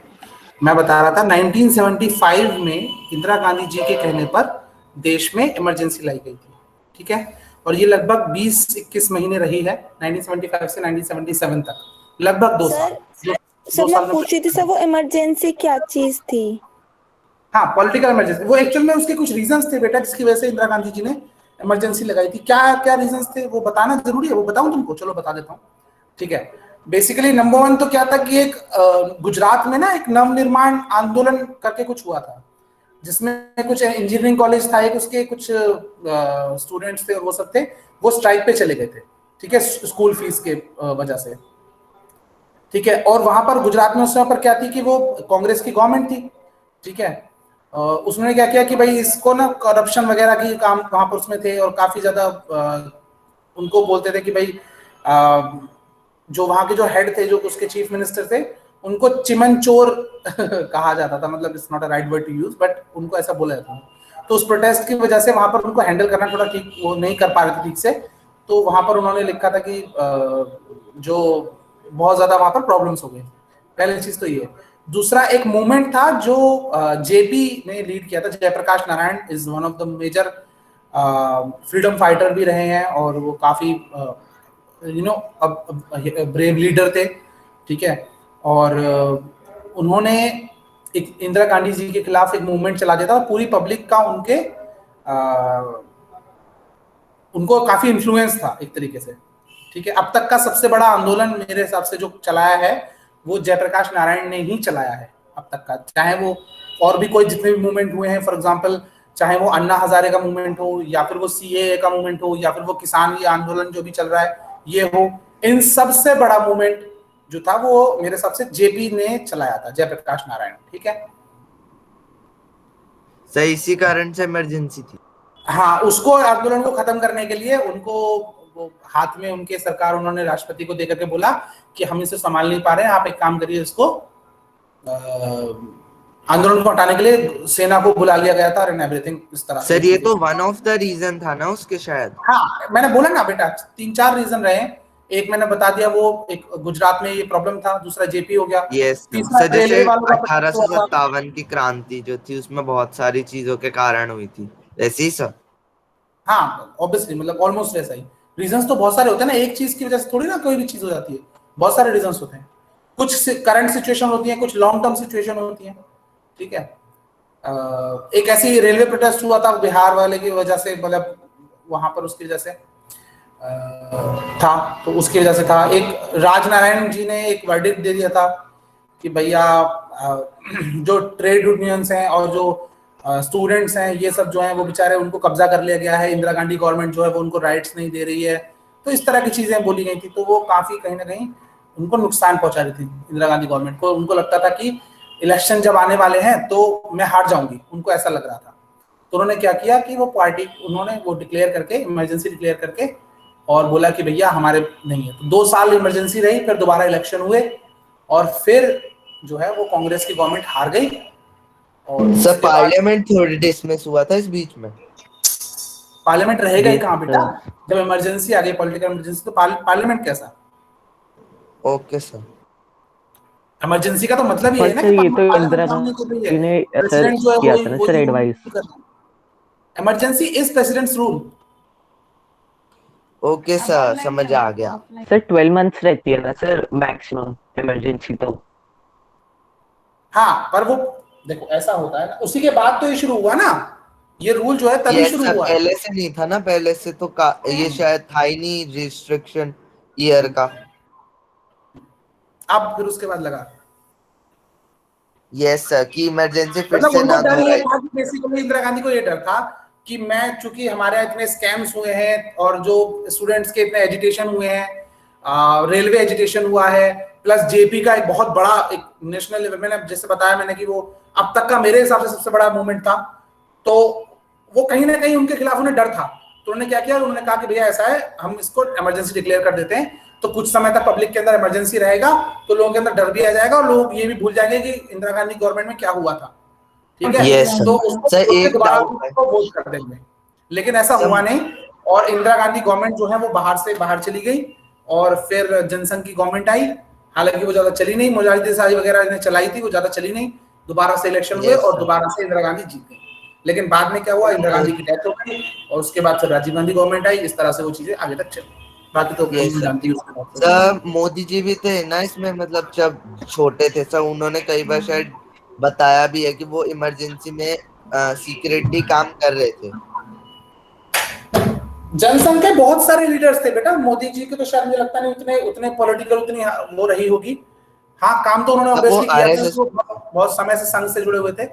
मैं बता रहा था 1975 में इंदिरा गांधी जी के कहने पर देश में इमरजेंसी लाई गई थी, ठीक है। और ये लगभग 20-21 महीने रही है, 1975 से 1977 तक, लगभग 2 साल। सर दो, सर दो मैं साल में। पूछ रही थी सर वो इमरजेंसी क्या चीज थी? हाँ, पॉलिटिकल इमरजेंसी, वो एक्चुअल में उसके कुछ रीजंस थे बेटा, जिसकी वजह से इंदिरा गांधी जी ने इमरजेंसी लगाई थी। क्या क्या रीजंस थे वो बताना जरूरी है, वो बताऊं तुमको? चलो बता देता हूँ, ठीक है। बेसिकली नंबर 1 तो क्या था कि एक गुजरात में ना एक नवनिर्माण आंदोलन करके कुछ हुआ था, जिसमें कुछ इंजीनियरिंग कॉलेज था, एक उसके कुछ स्टूडेंट्स थे और वो सब थे, वो स्ट्राइक पे चले गए थे, ठीक है, स्कूल फीस के वजह से, ठीक है। और वहां पर गुजरात में उस समय पर क्या थी कि वो कांग्रेस की गवर्नमेंट थी, ठीक है। उसने क्या किया कि भाई इसको ना करप्शन वगैरह की काम वहां पर उसमें थे, और काफी ज्यादा उनको बोलते थे कि भाई जो वहां के जो हेड थे, जो उसके चीफ मिनिस्टर थे, उनको चिमन चोर कहा जाता था, मतलब it's not a right word to use, but उनको ऐसा बोला जाता था। तो उस प्रोटेस्ट की वजह से वहां पर उनको हैंडल करना थोड़ा ठीक, वो नहीं कर पा रहे थे ठीक से। तो वहां पर उन्होंने लिखा था कि जो बहुत ज्यादा वहां पर प्रॉब्लम्स हो गई। पहली चीज तो ये। दूसरा एक मूवमेंट था जो जेपी ने लीड किया था। Jayaprakash Narayan is one of the major freedom fighter भी रहे हैं, और वो काफी ब्रेव लीडर थे, ठीक है। और उन्होंने एक इंदिरा गांधी जी के खिलाफ एक मूवमेंट चला दिया था, और पूरी पब्लिक का उनको काफी इन्फ्लुएंस था एक तरीके से, ठीक है। अब तक का सबसे बड़ा आंदोलन मेरे हिसाब से जो चलाया है वो जयप्रकाश नारायण ने ही चलाया है अब तक का। चाहे वो और भी कोई जितने भी मूवमेंट हुए हैं, फॉर एग्जांपल चाहे वो अन्ना हजारे का मूवमेंट हो, या फिर वो सीएए का मूवमेंट हो, या फिर वो किसान ये आंदोलन जो भी चल रहा है ये हो, इन सबसे बड़ा मूवमेंट जो था वो मेरे हिसाब से जेपी ने चलाया था, जयप्रकाश नारायण, ठीक है। सही, इसी कारण से इमरजेंसी थी। हाँ, उसको आंदोलन को खत्म करने के लिए उनको वो हाथ में उनके सरकार, उन्होंने राष्ट्रपति को देकर के बोला कि हम इसे संभाल नहीं पा रहे हैं, आप एक काम करिए, इसको आंदोलन को हटाने के लिए सेना को बुला लिया गया था एंड एवरीथिंग इस तरह से। सर ये तो वन ऑफ द रीजन था ना उसके शायद। हाँ, मैंने बोला ना बेटा 3-4 रीजन रहे। एक मैंने बता दिया, वो एक गुजरात में ये प्रॉब्लम था, दूसरा जेपी हो गया, यस तीसरा सर, जैसे रेलवे वालों का 1857 की क्रांति जो थी उसमें बहुत सारी चीजों के कारण हुई थी, ऐसे ही सर। हाँ ऑब्वियसली, मतलब ऑलमोस्ट वैसा ही। रीजंस तो बहुत सारे होते हैं ना, एक चीज की वजह से थोड़ी ना कोई भी चीज हो जाती है, बहुत सारे रीजंस होते हैं। कुछ करंट सिचुएशन होती है, कुछ लॉन्ग टर्म सिचुएशन होती है, ठीक है। एक ऐसी रेलवे प्रोटेस्ट हुआ था बिहार वाले की वजह से, मतलब वहां पर उसकी वजह से था, तो उसकी वजह से था। एक राजनारायण जी ने एक वर्डिक्ट दे दिया था कि भैया जो ट्रेड यूनियंस हैं और जो स्टूडेंट्स हैं, ये सब जो हैं वो बेचारे, उनको कब्जा कर लिया गया है, इंदिरा गांधी गवर्नमेंट जो है वो उनको राइट्स नहीं दे रही है। तो इस तरह की चीजें बोली गई थी, तो वो काफी कहीं ना कहीं उनको नुकसान पहुंचा रही थी इंदिरा गांधी गवर्नमेंट को। उनको लगता था कि इलेक्शन जब आने वाले हैं तो मैं हार जाऊंगी, उनको ऐसा लग रहा था। तो उन्होंने क्या किया कि वो पार्टी उन्होंने वो डिक्लेयर करके, इमरजेंसी डिक्लेयर करके, और बोला कि भैया हमारे नहीं है। तो 2 साल इमरजेंसी रही, फिर दोबारा इलेक्शन हुए, और फिर जो है वो कांग्रेस की गवर्नमेंट हार गई। और सर पार्लियामेंट थोड़ी डिसमिस हुआ था इस बीच में। पार्लियामेंट रहेगा ही कहाँ बेटा, जब इमरजेंसी आ गई, पॉलिटिकल इमरजेंसी, तो पार्लियामेंट कैसा। Okay sir. इमरजेंसी का तो मतलब ये है ना सर ये तो पार्लियामेंट इंदिरा सामने को नहीं है, गांधी ने सर प्रेसिडेंट जो है किया था ना sir advice. Emergency is presidents rule. Okay sir, समझ आ गया। सर 12 मंथ्स रहती है ना सर मैक्सिमम इमरजेंसी तो। हाँ, पर वो देखो ऐसा होता है ना, उसी के बाद तो ये शुरू हुआ ना, ये रूल जो है तभी यस शुरू सर, हुआ है। पहले से नहीं था ना, पहले से तो ये शायद था ही नहीं रिस्ट्रिक्शन ईयर का। अब फिर उसके बाद लगा। यस सर, कि इमरजेंसी फिर मतलब से उनको ना डर ये दोहराई। था कि बेसिकली इंदिरा गांधी को ये डर था कि मैं, चूंकि हमारे यहाँ इतने स्कैम्स हुए हैं और जो स्टूडेंट्स के इतने एजुटेशन हुए हैं, रेलवे एजुटेशन हुआ है, प्लस जेपी का एक बहुत बड़ा एक नेशनल लेवल, मैंने जैसे बताया मैंने कि वो अब तक का मेरे हिसाब से सबसे बड़ा मूवमेंट था, तो वो कहीं ना कहीं उनके खिलाफ उन्हें डर था। तो उन्होंने क्या किया, उन्होंने कहा कि भैया ऐसा है, हम इसको इमरजेंसी डिक्लेयर कर देते हैं, तो कुछ समय तक पब्लिक के अंदर इमरजेंसी रहेगा, तो लोगों के अंदर डर भी आ जाएगा, और लोग ये भी भूल जाएंगे कि इंदिरा गांधी गवर्नमेंट में क्या हुआ था, ठीक है। Yes, sir. तो उसको सर, एक दोबारा doubt है। उसको वोट कर देंगे, लेकिन ऐसा हुआ नहीं, और इंदिरा गांधी गवर्नमेंट जो है वो बाहर चली गई, और फिर जनसंघ की गवर्नमेंट आई। हालांकि वो ज्यादा चली नहीं, मोरारजी देसाई वगैरह ने चलाई थी, वो ज्यादा चली नहीं, दोबारा से इलेक्शन हुए Yes, और sir. दोबारा से इंदिरा गांधी जीत गई। लेकिन बाद में क्या हुआ, इंदिरा गांधी की डेथ हो गई, और उसके बाद फिर राजीव गांधी गवर्नमेंट आई। इस तरह से वो चीजें आगे तक चली। बाकी तो Yes, sir. जानती हूँ। सर मोदी जी भी थे ना इसमें, मतलब जब छोटे थे सर, उन्होंने कई बार शायद बताया भी है कि वो इमरजेंसी में सीक्रेटली काम कर रहे थे। जनसंघ के बहुत सारे लीडर्स थे बेटा, मोदी जी के तो शायद मुझे लगता नहीं उतने पॉलिटिकल उतनी वो रही होगी। हाँ, काम तो उन्होंने ऑब्वियसली किया था, वो बहुत समय से संघ से जुड़े हुए थे,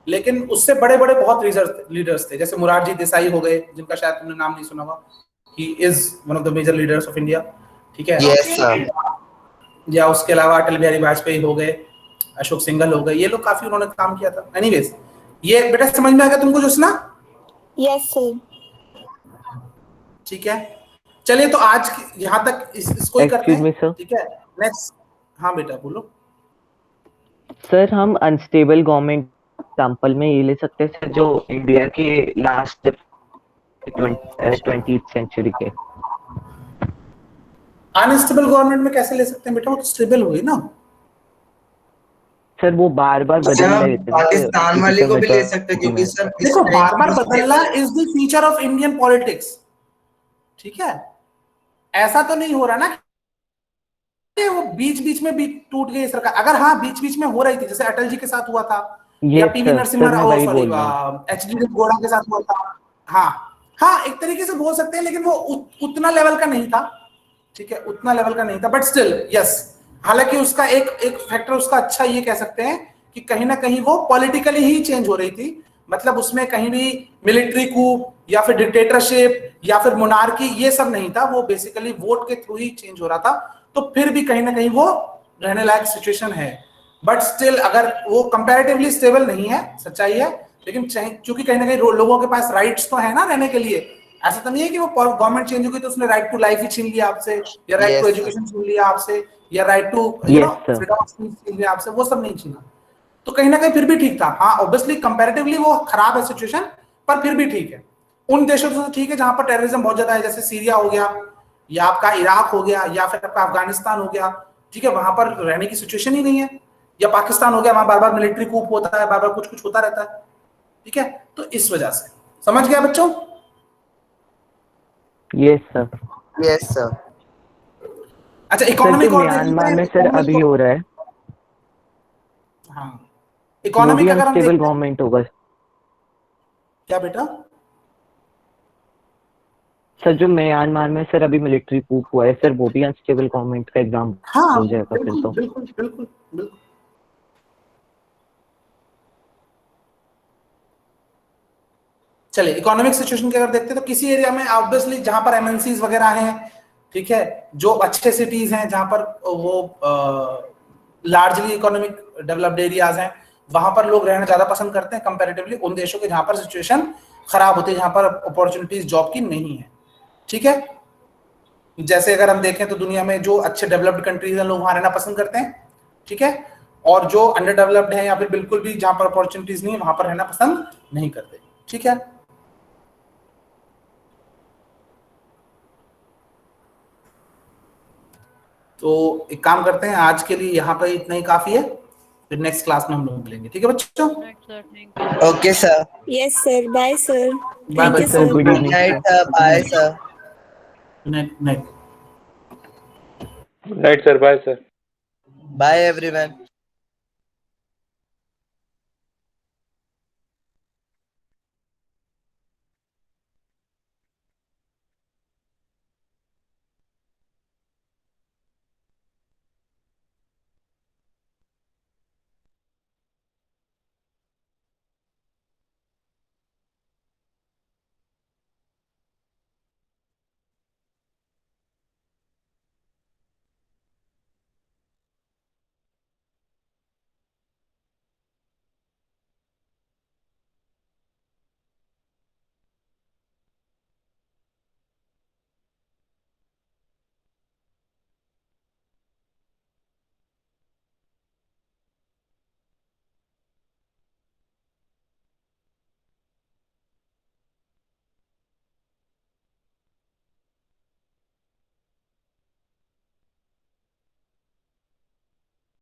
लेकिन उससे बड़े बड़े बहुत लीडर्स थे, जैसे मोरारजी देसाई हो गए, जिनका शायद तुमने नाम नहीं सुना होगा। He is one of the major leaders of India, ठीक है। Yes sir. या उसके अलावा अटल बिहारी वाजपेयी हो गए, अशोक सिंघल हो गए, ये लोग काफी उन्होंने काम किया था। एनीवेज, ये बेटा समझ में आ गया तुमको जोशना? Yes sir. ठीक है, चलिए तो आज यहाँ तक इसको ही करते एक्सक्यूज मी हैं। सर। ठीक है, नेक्स्ट। हाँ बेटा बोलो। सर हम अनस्टेबल गवर्नमेंट एग्जाम्पल में ये ले सकते हैं सर, जो इंडिया के लास्ट 20th सेंचुरी के। अनस्टेबल गवर्नमेंट में कैसे ले सकते हैं बेटा, वो तो स्टेबल हुई ना। सर वो बार बार बदल अच्छा, रहे थे पाकिस्तान वाले को भी ले सकते हैं क्योंकि सर देखो बार बार बदलना is the feature of Indian politics. ठीक है, ऐसा तो नहीं हो रहा ना कि वो बीच बीच में भी टूट गई सरकार। अगर हाँ बीच बीच में हो रही थी, जैसे अटल जी के साथ हुआ था, या PV Narasimha Rao, sorry HD गोड़ा के साथ हुआ था। हाँ हाँ, एक तरीके से बोल सकते हैं, लेकिन वो उतना लेवल का नहीं था। ठीक है, उतना लेवल का नहीं था, बट स्टिल यस। हालांकि उसका एक फैक्टर उसका अच्छा ये कह सकते हैं कि कहीं ना कहीं वो पॉलिटिकली ही चेंज हो रही थी। मतलब उसमें कहीं भी मिलिट्री कूप या फिर डिक्टेटरशिप या फिर मोनार्की ये सब नहीं था, वो बेसिकली वोट के थ्रू ही चेंज हो रहा था। तो फिर भी कहीं ना कहीं वो रहने लायक सिचुएशन है, बट स्टिल अगर वो कंपैरेटिवली स्टेबल नहीं है, सच्चाई है। लेकिन चूंकि कहीं ना कहीं लोगों के पास राइट्स तो है ना रहने के लिए। ऐसा तो नहीं है कि वो गवर्नमेंट चेंज हो गई तो उसने राइट टू लाइफ ही छीन लिया आपसे, या राइट टू एजुकेशन छीन लिया आपसे, या right to freedom of speech छीन लिया आपसे, वो सब नहीं छीना। तो कहीं ना कहीं फिर भी ठीक था। हाँ ऑब्वियसली कंपैरेटिवली वो खराब है सिचुएशन, पर फिर भी ठीक है। उन देशों से तो ठीक है जहां पर टेररिज्म बहुत ज्यादा है, जैसे सीरिया हो गया, या आपका इराक हो गया, या फिर आपका अफगानिस्तान हो गया। ठीक है, वहां पर रहने की सिचुएशन ही नहीं है। या पाकिस्तान हो गया, वहां बार बार मिलिट्री कूप होता है, बार बार कुछ कुछ होता रहता है। ठीक है, तो इस वजह से समझ गया बच्चों? Yes sir. Yes sir. अच्छा इकोनॉमिक और म्यांमार में सर अभी हो रहा है। हाँ इकोनॉमिक अगर हम अनस्टेबल गवर्नमेंट होगा क्या बेटा? सर जो म्यांमार में सर अभी मिलिट्री कूप हुआ है सर, वो भी अनस्टेबल गवर्नमेंट का एग्जाम हो जाएगा फिर तो। बिल्कुल बिल्कुल बिल्कुल। चलिए इकोनॉमिक सिचुएशन की अगर देखते हैं तो किसी एरिया में ऑब्वियसली जहां पर एमएनसीज वगैरह हैं, ठीक है, जो अच्छे सिटीज हैं जहां पर वो लार्जली इकोनॉमिक डेवलप्ड एरियाज हैं, वहां पर लोग रहना ज्यादा पसंद करते हैं कंपैरेटिवली उन देशों के जहां पर सिचुएशन खराब होती है, जहां पर अपॉर्चुनिटीज जॉब की नहीं है। ठीक है, जैसे अगर हम देखें तो दुनिया में जो अच्छे डेवलप्ड कंट्रीज हैं लोग वहां रहना पसंद करते हैं। ठीक है, और जो अंडर डेवलप्ड है या फिर बिल्कुल भी जहां पर अपॉर्चुनिटीज नहीं है वहां पर रहना पसंद नहीं करते। ठीक है, तो एक काम करते हैं आज के लिए यहाँ पर इतना ही काफी है, फिर नेक्स्ट क्लास में हम लोग मिलेंगे। ठीक है बच्चों? Okay sir. Yes sir, bye sir. Bye bye sir, good night sir, bye sir. Good night. Good night sir, bye sir. Bye everyone.